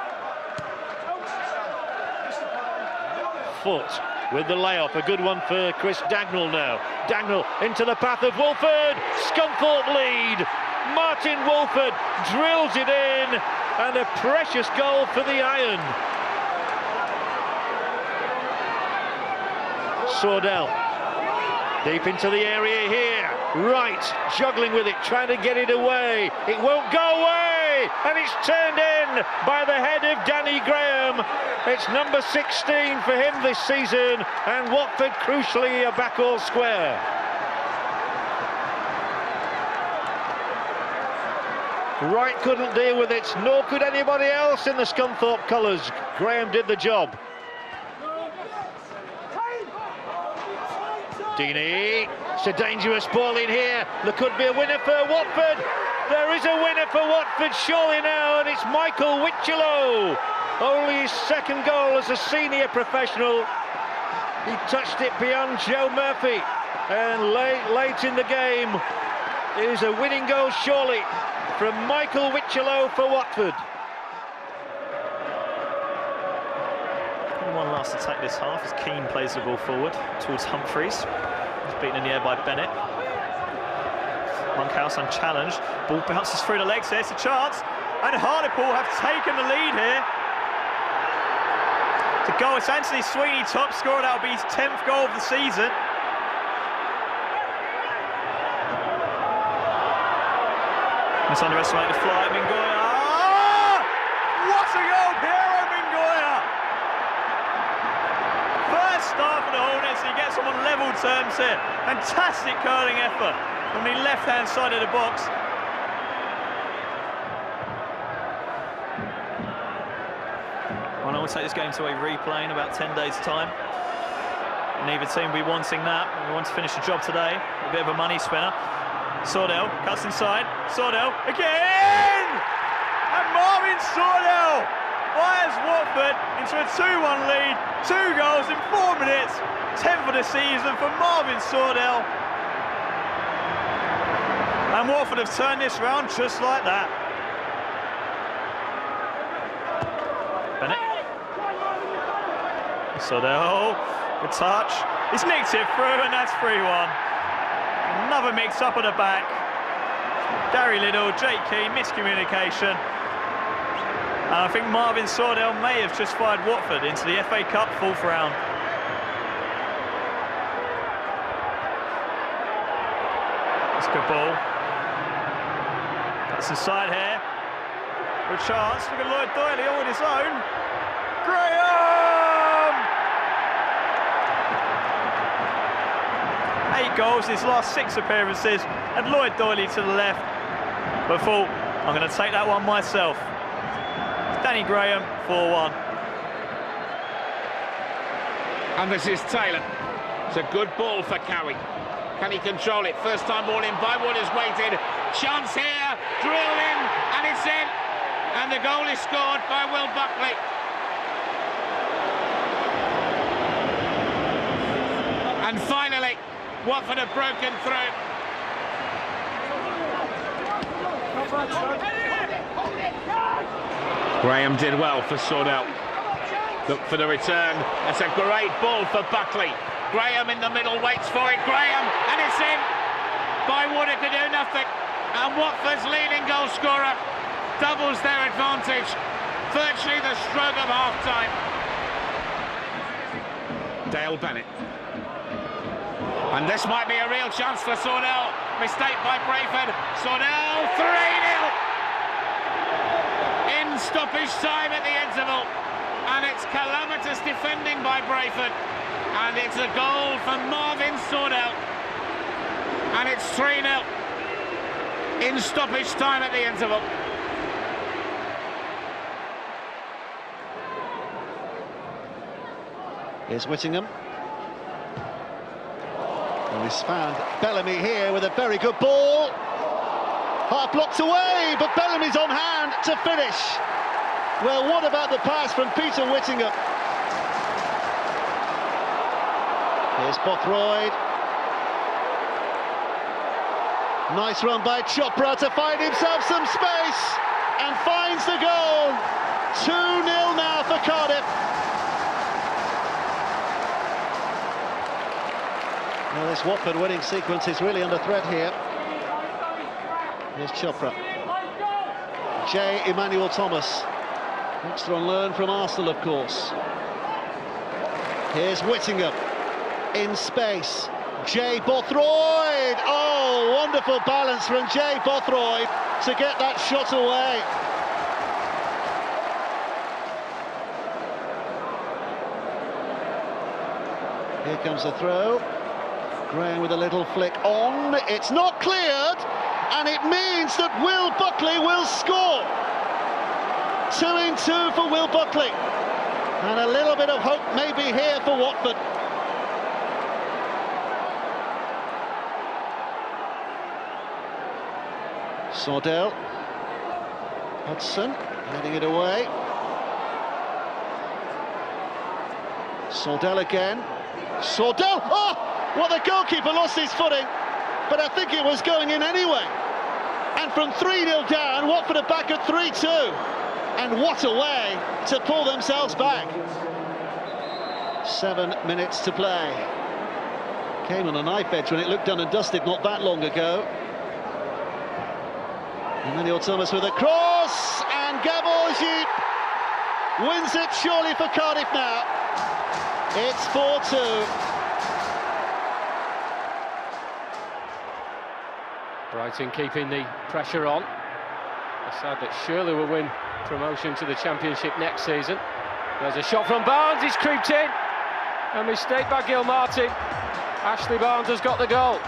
Foot with the layoff, a good one for Chris Dagnall now. Dagnall into the path of Wolford, Scunthorpe lead. Martin Wolford drills it in, and a precious goal for the Iron. Sordell deep into the area here. Wright juggling with it, trying to get it away. It won't go away, and it's turned in by the head of Danny Graham. It's number 16 for him this season, and Watford crucially are back all square. Wright couldn't deal with it, nor could anybody else in the Scunthorpe colours. Graham did the job. Deeney, it's a dangerous ball in here. There could be a winner for Watford. There is a winner for Watford surely now, and it's Michael Wichello. Only his second goal as a senior professional. He touched it beyond Joe Murphy, and late in the game is a winning goal surely from Michael Wichello for Watford. One last attack this half as Keane plays the ball forward towards Humphreys. He's beaten in the air by Bennett. Monkhouse unchallenged. Ball bounces through the legs here. It's a chance. And Hartlepool have taken the lead here. To goal, it's Anthony Sweeney, top scorer. That'll be his 10th goal of the season. Let's underestimate the fly. Mingoya. Ah! What a goal, Piero Mingoya! First start for the Hornets. He gets them on level terms here. Fantastic curling effort from the left-hand side of the box. Well, I will take this game to a replay in about 10 days' time. Neither team will be wanting that. We want to finish the job today. A bit of a money spinner. Sordell cuts inside. Sordell again! And Marvin Sordell fires Watford into a 2-1 lead. 2 goals in 4 minutes. 10th of the season for Marvin Sordell. And Watford have turned this round just like that. Bennett. Sordell. Good touch. He's nicked it through, and that's 3-1. Another mix up at the back. Gary Liddell, Jake Key, miscommunication. And I think Marvin Sordell may have just fired Watford into the FA Cup 4th round. That's a good ball. That's inside here. Good chance. Look at Lloyd Doyley all on his own. Graham! 8 goals in his last 6 appearances, and Lloyd Doyley to the left. But thought, I'm going to take that one myself. Danny Graham, 4-1. And this is Taylor. It's a good ball for Cowie. Can he control it? First time ball in, Bywood has waited. Chance here, drilled in, and it's in. And the goal is scored by Will Buckley. And finally, Watford have broken through. Graham did well for Sordell. Look for the return. That's a great ball for Buckley. Graham in the middle, waits for it. Graham, and it's in. Bywood could do nothing. And Watford's leading goal scorer doubles their advantage. Virtually the stroke of half-time. Dale Bennett. And this might be a real chance for Sordell. Mistake by Brayford. Sordell, 3-0. In stoppage time at the interval. And it's calamitous defending by Brayford. And it's a goal for Marvin Sordell. And it's 3-0. In stoppage time at the interval. Here's Whittingham. And he's found Bellamy here with a very good ball. Half blocked away, but Bellamy's on hand to finish. Well, what about the pass from Peter Whittingham? Here's Bothroyd. Nice run by Chopra to find himself some space and finds the goal. 2-0 now for Cardiff. Well, this Watford winning sequence is really under threat here. Here's Chopra. J. Emmanuel Thomas. Extra on loan from Arsenal, of course. Here's Whittingham. In space. Jay Bothroyd. Oh, wonderful balance from Jay Bothroyd to get that shot away. Here comes the throw. Graham with a little flick on. It's not cleared, and it means that Will Buckley will score. 2-2 for Will Buckley. And a little bit of hope maybe here for Watford. Sordell. Hudson heading it away. Sordell again. Sordell! Oh! Well, the goalkeeper lost his footing, but I think it was going in anyway. And from 3-0 down, Watford are back at 3-2. And what a way to pull themselves back. 7 minutes to play. Came on a knife edge when it looked done and dusted not that long ago. Nathaniel Thomas with a cross, and Gaborji wins it surely for Cardiff now. It's 4-2. Brighton keeping the pressure on. A side that surely will win promotion to the Championship next season. There's a shot from Barnes, he's creeped in. A mistake by Gil Martin. Ashley Barnes has got the goal.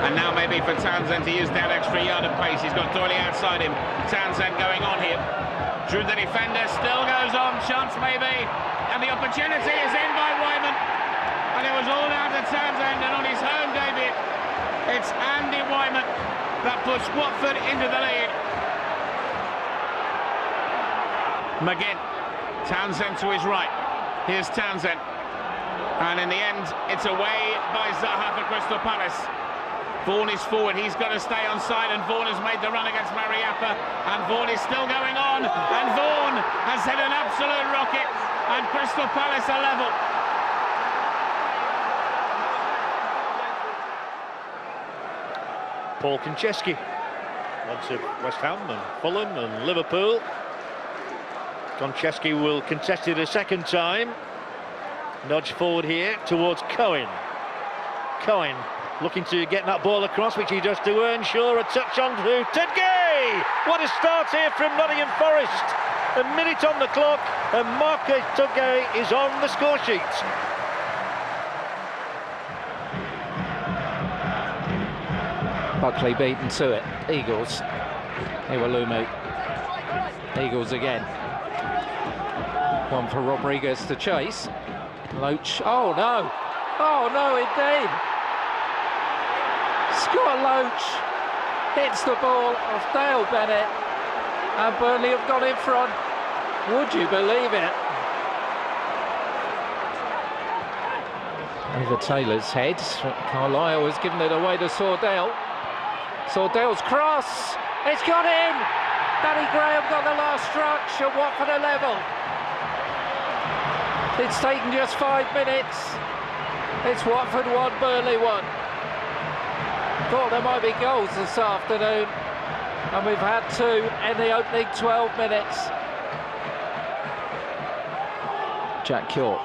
And now maybe for Townsend to use that extra yard of pace. He's got Doyley outside him. Townsend going on here. Drew the defender, still goes on. Chance maybe. And the opportunity is in by Wyman. And it was all down to Townsend. And on his home debut, it's Andy Wyman that puts Watford into the lead. McGinn. Townsend to his right. Here's Townsend. And in the end, it's away by Zaha for Crystal Palace. Vaughan is forward, he's got to stay on side, and Vaughan has made the run against Mariappa, and Vaughan is still going on, and Vaughan has hit an absolute rocket, and Crystal Palace are level. Paul Konchesky, lots of West Ham and Fulham and Liverpool. Konchesky will contest it a second time. Nudge forward here towards Cohen. Cohen looking to get that ball across, which he does to Earnshaw. A touch on to Gay. What a start here from Nottingham Forest. A minute on the clock, and Marcus Tugay is on the score sheet. Buckley beaten to it. Eagles. Iwalumu. Eagles again. One for Rodriguez to chase. Loach. Oh no! Oh no, indeed! Scott Loach hits the ball off Dale Bennett, and Burnley have got in front. Would you believe it? Over Taylor's head. Carlisle has given it away to Sordell. Sordell's cross. It's got in. Danny Graham got the last touch, and Watford are level. It's taken just 5 minutes. It's Watford 1, Burnley 1. Thought there might be goals this afternoon, and we've had 2 in the opening 12 minutes. Jack York.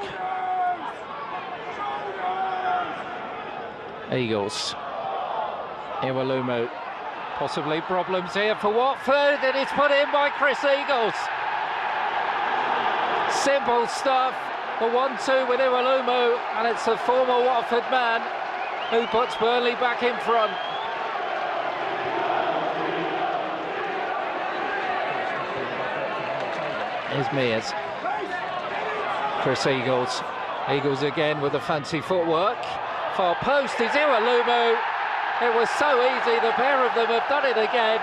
Eagles. Iwalumu. Possibly problems here for Watford, and it's put in by Chris Eagles. Simple stuff. The 1-2 with Iwalumu, and it's a former Watford man who puts Burnley back in front. Here's Mears. Chris Eagles. Eagles again with the fancy footwork. Far post is Iwalumu. It was so easy, the pair of them have done it again.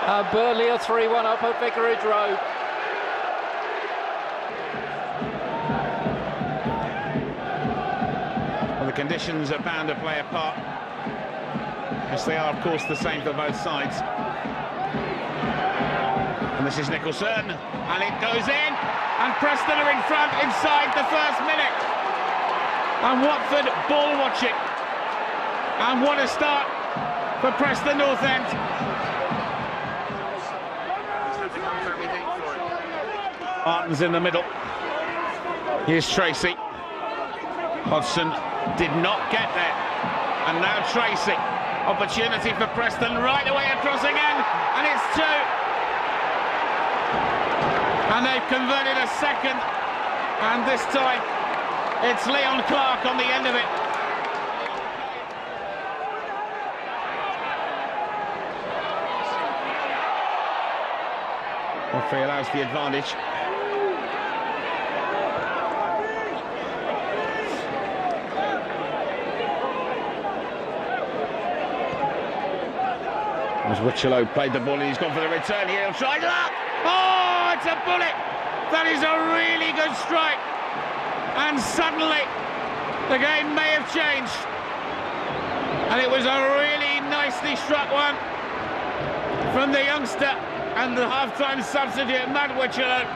And Burnley are 3-1 up at Vicarage Road. The conditions are bound to play a part, as they are of course the same for both sides. And this is Nicholson, and it goes in, and Preston are in front inside the first minute, and Watford ball watching, and what a start for Preston North End. Martin's in the middle. Here's Tracy. Hodgson did not get there, and now Tracy. Opportunity for Preston right away across again, and it's 2. And they've converted a second, and this time it's Leon Clark on the end of it. Referee allows the advantage. As Wichelow played the ball, and he's gone for the return here. He'll try luck. Oh, it's a bullet. That is a really good strike. And suddenly, the game may have changed. And it was a really nicely struck one from the youngster and the half-time substitute, Matt Wichelow.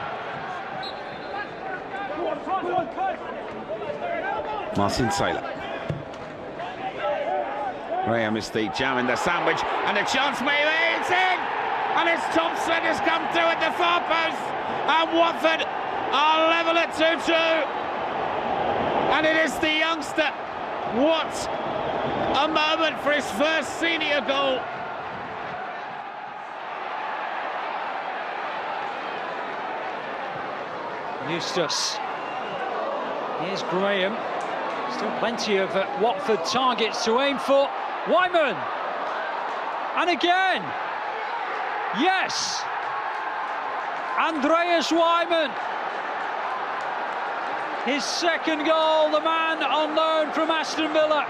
Martin Taylor. Graham is the jam in the sandwich, and a chance maybe, it's in! And it's Thompson has come through at the far post, and Watford are level at 2-2. And it is the youngster. What a moment for his first senior goal. Eustace. Here's Graham. Still plenty of Watford targets to aim for. Wyman. And again. Yes. Andreas Wyman. His second goal, the man on loan from Aston Villa.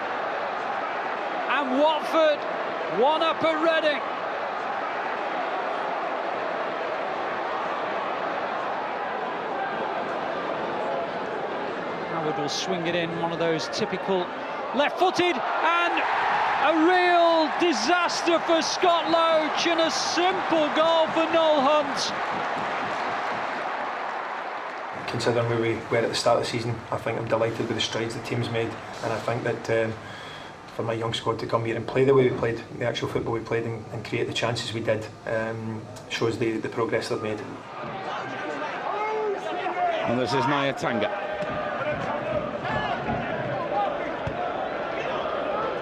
And Watford one up at Reading. Howard will swing it in, one of those typical left-footed, and a real disaster for Scott Loach and a simple goal for Noel Hunt. Considering where we were at the start of the season, I think I'm delighted with the strides the team's made, and I think that for my young squad to come here and play the way we played, the actual football we played, and create the chances we did, shows the progress they've made. And this is Naya Tanga.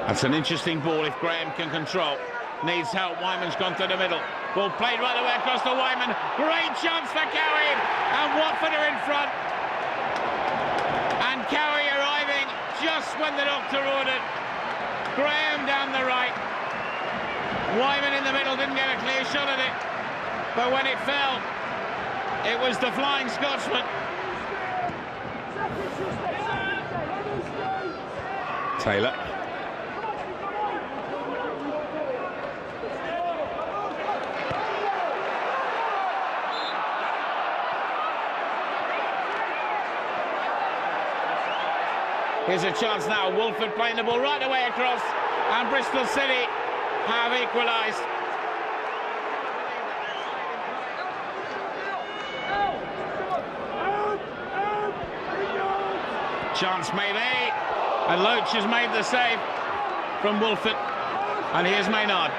That's an interesting ball if Graham can control. Needs help, Wyman's gone to the middle. Ball played right away across to Wyman. Great chance for Cowie, and Watford are in front. And Cowie arriving just when the doctor ordered. Graham down the right. Wyman in the middle, didn't get a clear shot at it. But when it fell, it was the Flying Scotsman. Taylor. Here's a chance now, Wolford playing the ball right away across, and Bristol City have equalised. Chance maybe, and Loach has made the save from Wolford, and here's Maynard.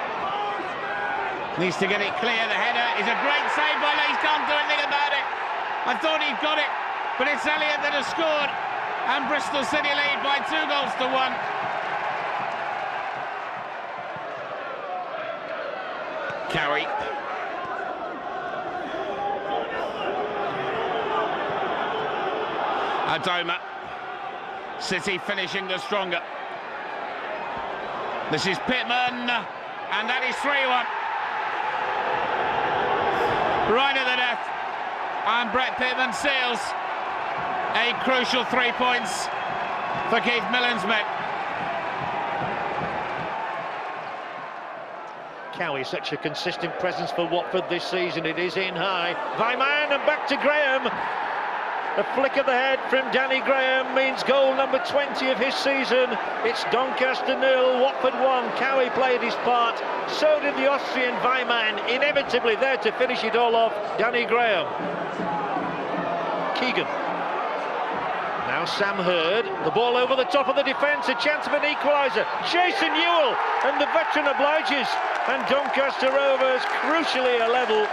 Needs to get it clear, the header is a great save by Leach, can't do anything about it. I thought he'd got it, but it's Elliott that has scored. And Bristol City lead by 2-1. Cowie. Adoma. City finishing the stronger. This is Pittman, and that is 3-1. Right at the death, and Brett Pittman seals a crucial 3 points for Keith Millen's men. Cowie, such a consistent presence for Watford this season. It is in high. Vyman, and back to Graham. A flick of the head from Danny Graham means goal number 20 of his season. It's Doncaster 0, Watford 1. Cowie played his part. So did the Austrian Vyman. Inevitably there to finish it all off, Danny Graham. Keegan. Now Sam Hurd, the ball over the top of the defence, a chance of an equaliser. Jason Ewell, and the veteran obliges, and Doncaster Rovers crucially a level.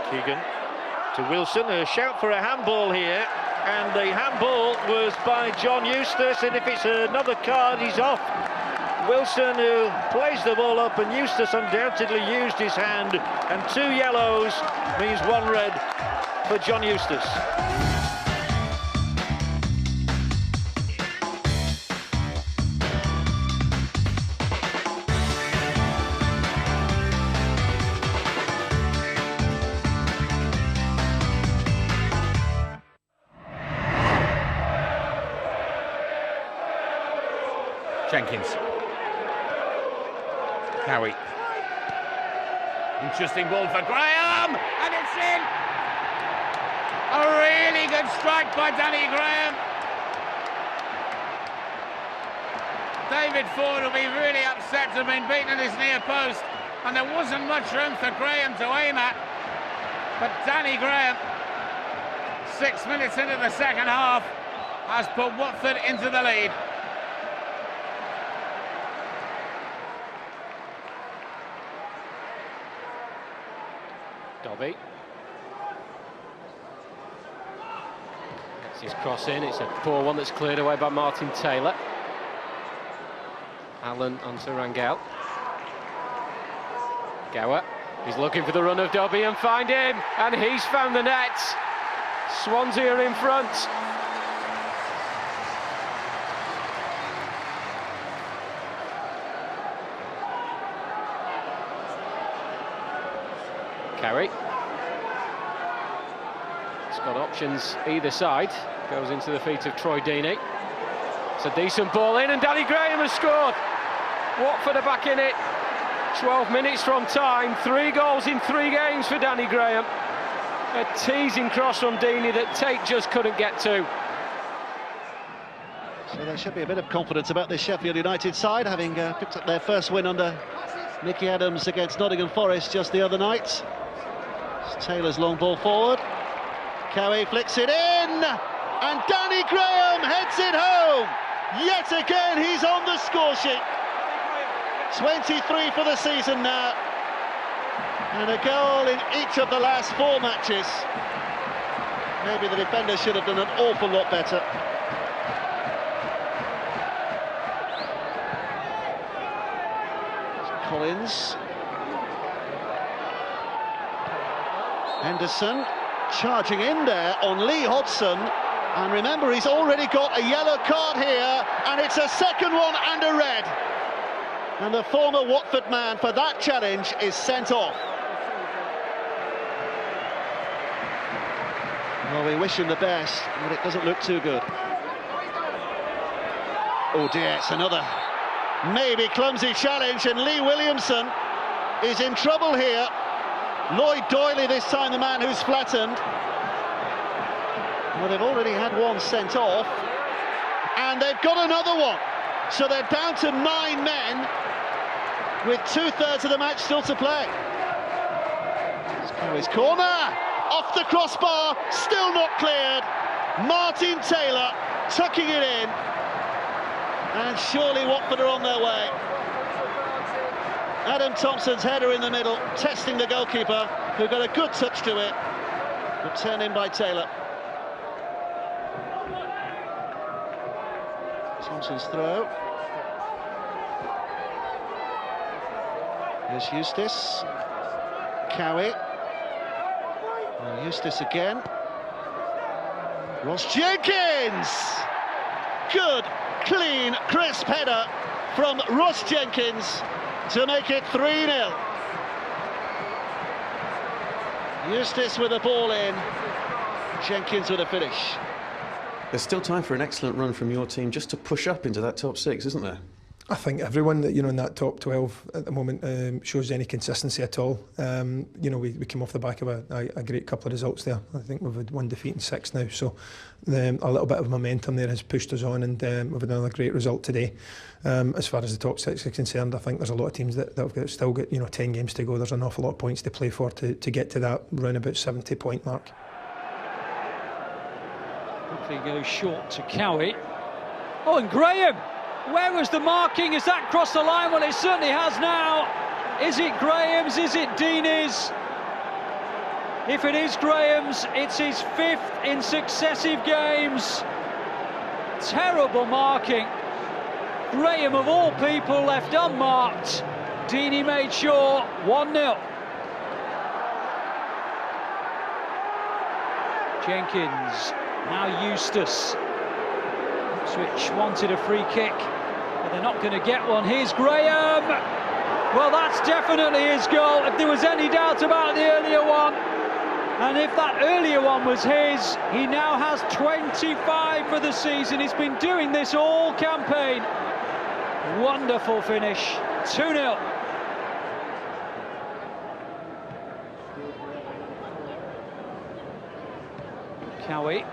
Keegan to Wilson, a shout for a handball here, and the handball was by John Eustace, and if it's another card, he's off. Wilson, who plays the ball up, and Eustace undoubtedly used his hand, and 2 yellows means 1 red for John Eustace. Jenkins. Cowie. Interesting ball for Graham, and it's in! A really good strike by Danny Graham. David Ford will be really upset to have been beaten at his near post, and there wasn't much room for Graham to aim at. But Danny Graham, 6 minutes into the second half, has put Watford into the lead. Dobby. Gets his cross in. It's a poor one that's cleared away by Martin Taylor. Allen onto Rangel. Gower. He's looking for the run of Dobby and find him. And he's found the net. Swansea are in front. Carey. It's got options either side. Goes into the feet of Troy Deeney. It's a decent ball in and Danny Graham has scored. Watford are back in it. 12 minutes from time. 3 goals in 3 games for Danny Graham. A teasing cross from Deeney that Tate just couldn't get to. So there should be a bit of confidence about this Sheffield United side, having picked up their first win under Mickey Adams against Nottingham Forest just the other night. It's Taylor's long ball forward. Cowie flicks it in, and Danny Graham heads it home. Yet again, he's on the score sheet. 23 for the season now, and a goal in each of the last 4 matches. Maybe the defender should have done an awful lot better. Collins. Henderson charging in there on Lee Hodgson, and remember, he's already got a yellow card here, and it's a second one and a red. And the former Watford man for that challenge is sent off. Well, we wish him the best, but it doesn't look too good. Oh dear, it's another maybe clumsy challenge, and Lee Williamson is in trouble here. Lloyd Doyley this time, the man who's flattened. Well, they've already had one sent off, and they've got another one. So they're down to 9 men, with 2/3 of the match still to play. It's Cowie's corner, off the crossbar, still not cleared. Martin Taylor tucking it in, and surely Watford are on their way. Adam Thompson's header in the middle, testing the goalkeeper, who got a good touch to it, but turned in by Taylor. Thompson's throw. Here's Eustace. Cowie. And Eustace again. Ross Jenkins! Good, clean, crisp header from Ross Jenkins to make it 3-0. Eustace with a ball in, Jenkins with a finish. There's still time for an excellent run from your team just to push up into that top 6, isn't there? I think everyone that in that top 12 at the moment shows any consistency at all. We came off the back of a great couple of results there. I think we've had 1 defeat in 6 now, so a little bit of momentum there has pushed us on, and we've had another great result today. As far as the top 6 is concerned, I think there's a lot of teams that have still got 10 games to go. There's an awful lot of points to play for to get to that round about 70-point mark. Quickly goes short to Cowie. Oh, and Graham! Where was the marking? Has that crossed the line? Well, it certainly has now. Is it Graham's? Is it Deeney's? If it is Graham's, it's his 5th in successive games. Terrible marking. Graham, of all people, left unmarked. Deeney made sure. 1-0. Jenkins, now Eustace. Switch wanted a free kick, but they're not going to get one. Here's Graham. Well, that's definitely his goal, if there was any doubt about the earlier one. And if that earlier one was his, he now has 25 for the season. He's been doing this all campaign. Wonderful finish. 2-0. Cowie.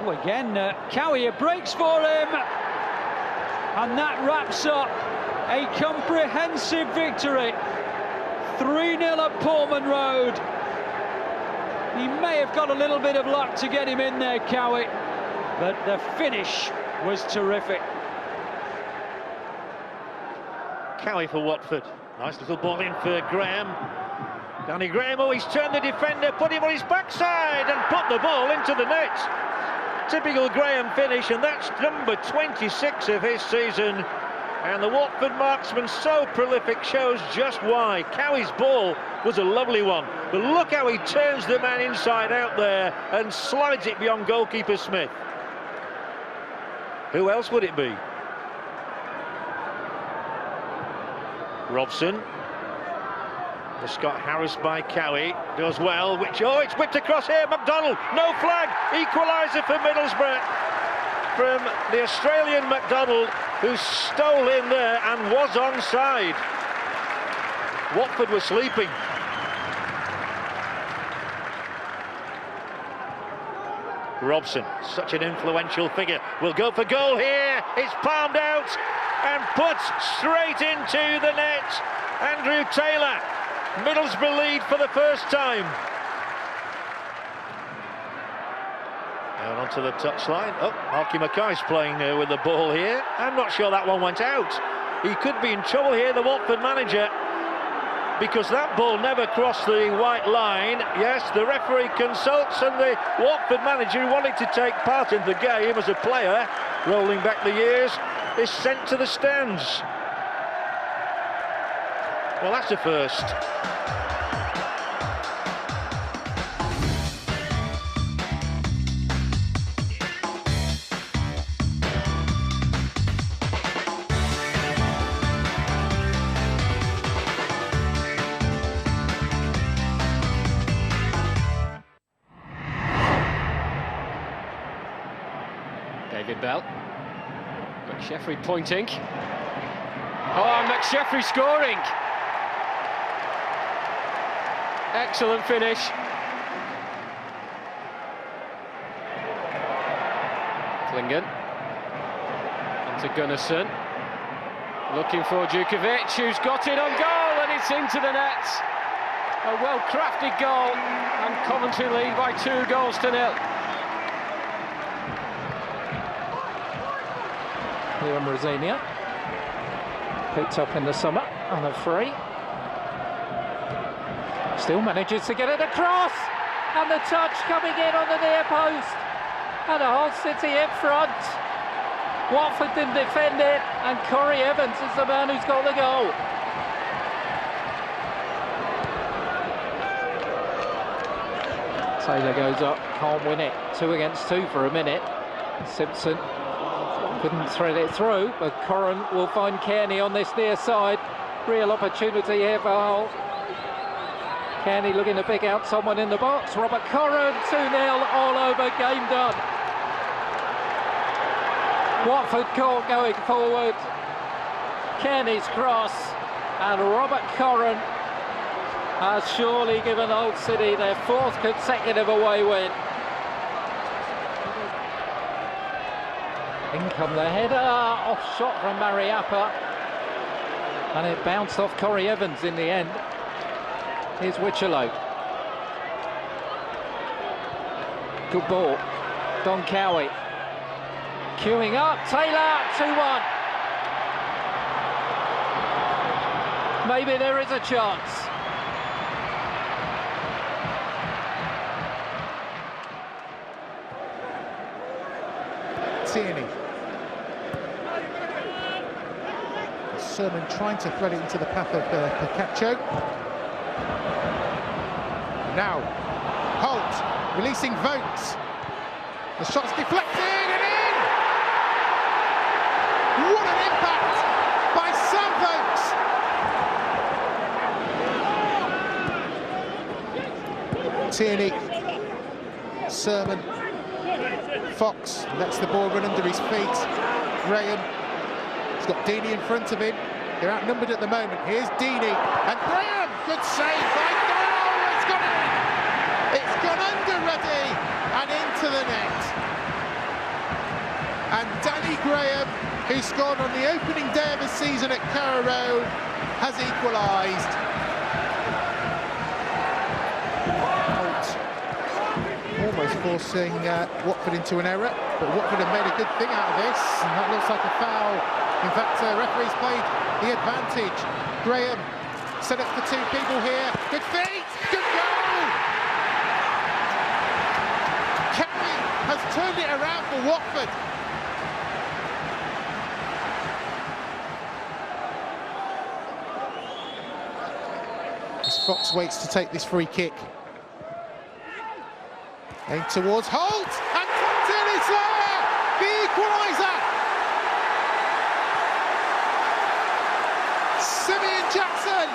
Oh, again, Cowie breaks for him, and that wraps up a comprehensive victory. 3-0 at Portman Road. He may have got a little bit of luck to get him in there, Cowie, but the finish was terrific. Cowie for Watford. Nice little ball in for Graham. Danny Graham, oh, he's turned the defender, put him on his backside and put the ball into the net. Typical Graham finish, and that's number 26 of his season. And the Watford marksman, so prolific, shows just why. Cowie's ball was a lovely one, but look how he turns the man inside out there and slides it beyond goalkeeper Smith. Who else would it be? Robson. The Scott Harris by Cowie does well, which, oh, it's whipped across here. McDonald, no flag, equaliser for Middlesbrough from the Australian McDonald, who stole in there and was onside. Watford were sleeping. Robson, such an influential figure, will go for goal here. It's palmed out and put straight into the net. Andrew Taylor, Middlesbrough lead for the first time. And onto the touchline. Oh, Malky Mackay's playing with the ball here. I'm not sure that one went out. He could be in trouble here, the Watford manager, because that ball never crossed the white line. Yes, the referee consults, and the Watford manager, who wanted to take part in the game as a player, rolling back the years, is sent to the stands. Well, that's a first. David Bell. McSheffrey pointing. Oh, McSheffrey scoring. Excellent finish. Klingen. Onto Gunnarsson. Looking for Djukovic, who's got it on goal, and it's into the net. A well-crafted goal, and Coventry lead by 2-0. Leon Rosenia, picked up in the summer on a free. Still manages to get it across, and the touch coming in on the near post, and a whole city in front. Watford didn't defend it, and Corey Evans is the man who's got the goal. Taylor goes up, can't win it. 2 against 2 for a minute. Simpson couldn't thread it through, but Corran will find Kearney on this near side. Real opportunity here for Hull. Kearney looking to pick out someone in the box. Robert Corran, 2-0, all over, game done. Watford caught going forward. Kearney's cross, and Robert Corran has surely given Hull City their 4th consecutive away win. In come the header, off shot from Mariappa, and it bounced off Corey Evans in the end. Here's Wichello. Good ball. Don Cowie. Queuing up, Taylor, 2-1. Maybe there is a chance. Tierney. Sermon trying to thread it into the path of Picacho. Now, Holt releasing Vokes. The shot's deflected and in! What an impact by Sam Vokes! Tierney, Sermon, Fox lets the ball run under his feet. Graham, he's got Deeney in front of him. They're outnumbered at the moment. Here's Deeney, and Graham, good save by Doyle, it's gone in! It's gone under Ruddy and into the net. And Danny Graham, who scored on the opening day of the season at Carrow Road, has equalised. Almost forcing Watford into an error. But Watford have made a good thing out of this, and that looks like a foul. In fact, referee's played the advantage. Graham set up for two people here. Good feet, good goal! Kerry has turned it around for Watford. As Fox waits to take this free kick. Aimed towards Holt, and tucked in, it's there! The equaliser! Simeon Jackson!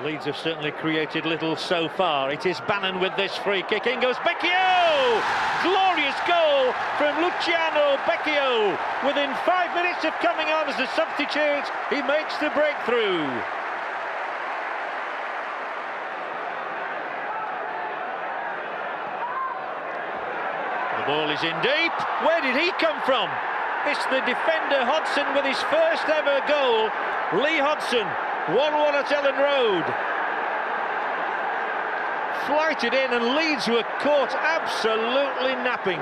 Leeds have certainly created little so far. It is Bannon with this free kick. In goes Becchio! Glorious goal from Luciano Becchio. Within 5 minutes of coming on as a substitute, he makes the breakthrough. The ball is in deep. Where did he come from? It's the defender Hodgson with his first ever goal. Lee Hodgson, 1-1 at Ellen Road. Flighted in, and Leeds were caught absolutely napping.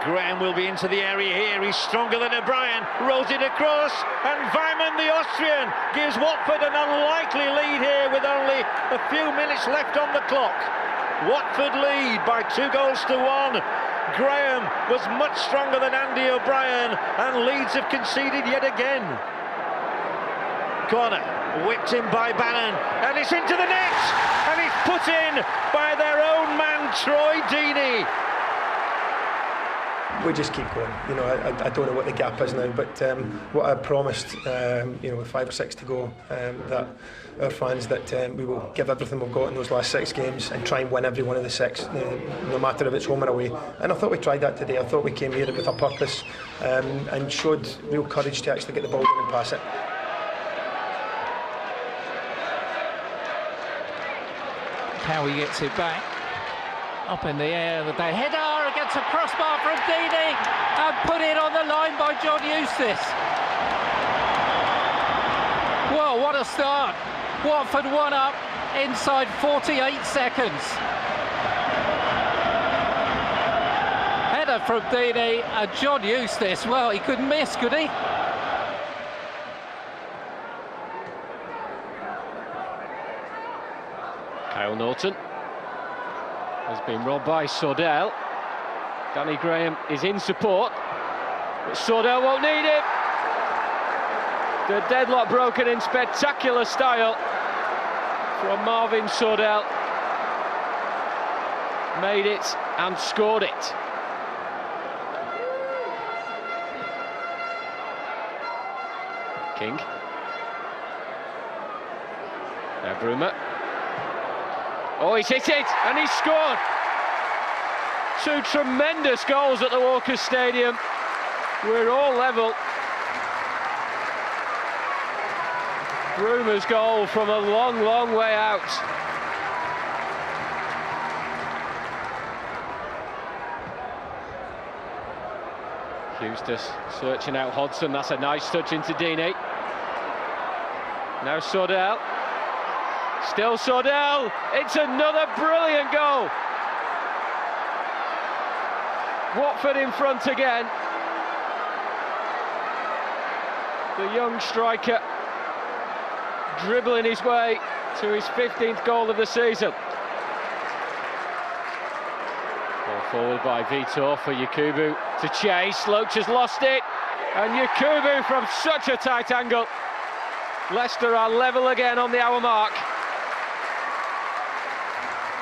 Graham will be into the area here. He's stronger than O'Brien. Rolls it across, and Weimann, the Austrian, gives Watford an unlikely lead here with only a few minutes left on the clock. Watford lead by 2-1. Graham was much stronger than Andy O'Brien, and Leeds have conceded yet again. Corner, whipped in by Bannon, and it's into the net, and it's put in by their own man, Troy Deeney. We just keep going. You know, I don't know what the gap is now, but what I promised, you know, with 5 or 6 to go, that our fans, that we will give everything we've got in those last 6 games and try and win every one of the 6, no matter if it's home or away. And I thought we tried that today. I thought we came here with a purpose and showed real courage to actually get the ball in and pass it. Cowie gets it back. Up in the air, the header against a crossbar from Deeney, and put in on the line by John Eustace. Well, what a start. Watford 1 up inside 48 seconds. Header from Deeney, and John Eustace, well, he couldn't miss, could he? Kyle Norton has been robbed by Sordell. Danny Graham is in support, but Sordell won't need it. The deadlock broken in spectacular style from Marvin Sordell. Made it and scored it. King. Now Bruma. Oh, he's hit it, and he's scored. 2 tremendous goals at the Walker Stadium. We're all level. Bruma's goal from a long, long way out. Eustace searching out Hodgson. That's a nice touch into Deeney. Now Sordell. Still Sordell, it's another brilliant goal. Watford in front again. The young striker dribbling his way to his 15th goal of the season. Ball forward by Vitor for Yakubu to chase. Loach has lost it, and Yakubu from such a tight angle. Leicester are level again on the hour mark.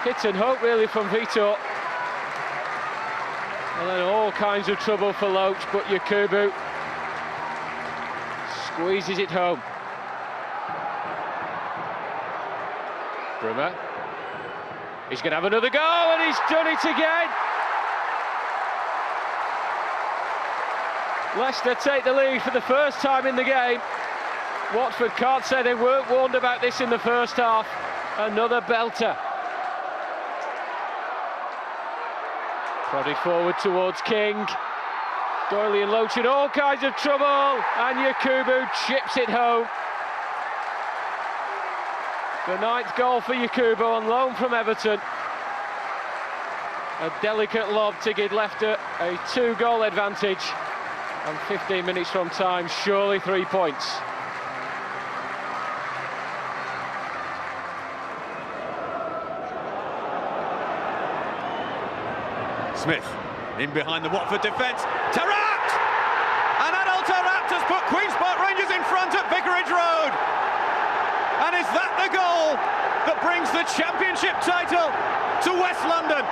Hit and hope really from Vitor. And then all kinds of trouble for Loach, but Yakubu squeezes it home. Bruma. He's going to have another go, and he's done it again. Leicester take the lead for the first time in the game. Watford can't say they weren't warned about this in the first half. Another belter. Prodded forward towards King. Doyley and Loach in all kinds of trouble, and Yakubu chips it home. The 9th goal for Yakubu on loan from Everton. A delicate lob to give Leicester a 2-goal advantage. And 15 minutes from time, surely 3 points. Smith in behind the Watford defence. Taarabt! And Adel Taarabt has put Queen's Park Rangers in front at Vicarage Road. And is that the goal that brings the championship title to West London?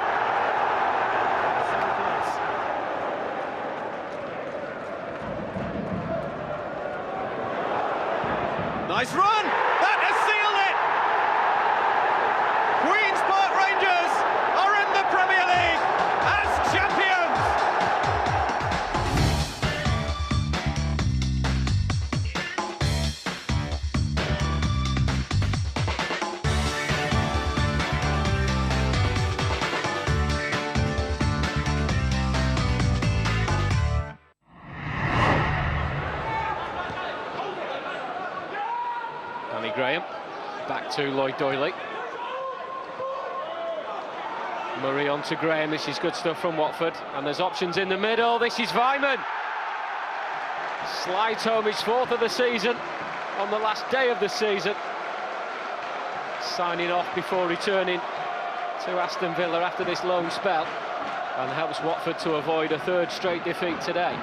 Nice run! That has sealed it! Queen's Park Rangers are in the Premier League as champions! Graham, back to Lloyd Doyley. Murray on to Graham. This is good stuff from Watford, and there's options in the middle. This is Weimann. Slides home his 4th of the season on the last day of the season, signing off before returning to Aston Villa after this loan spell, and helps Watford to avoid a 3rd straight defeat today.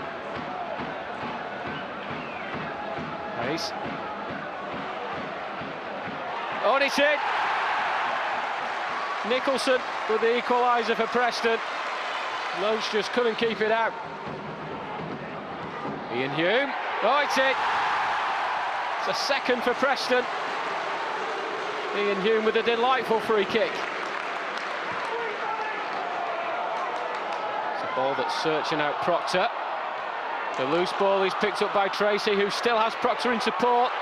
Hayes. On it's in. Nicholson with the equaliser for Preston. Loach just couldn't keep it out. Ian Hume. Oh, it's in. It's a 2nd for Preston. Ian Hume with a delightful free kick. It's a ball that's searching out Proctor. The loose ball is picked up by Tracy, who still has Proctor in support.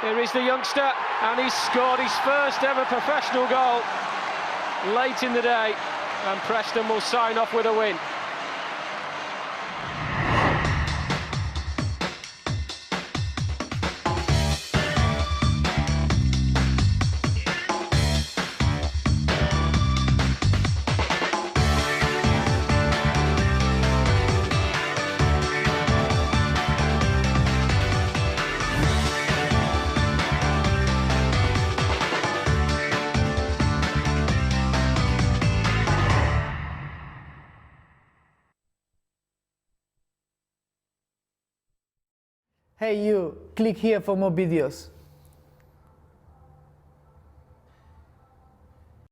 Here is the youngster, and he's scored his 1st ever professional goal late in the day, and Preston will sign off with a win. Hey you, click here for more videos.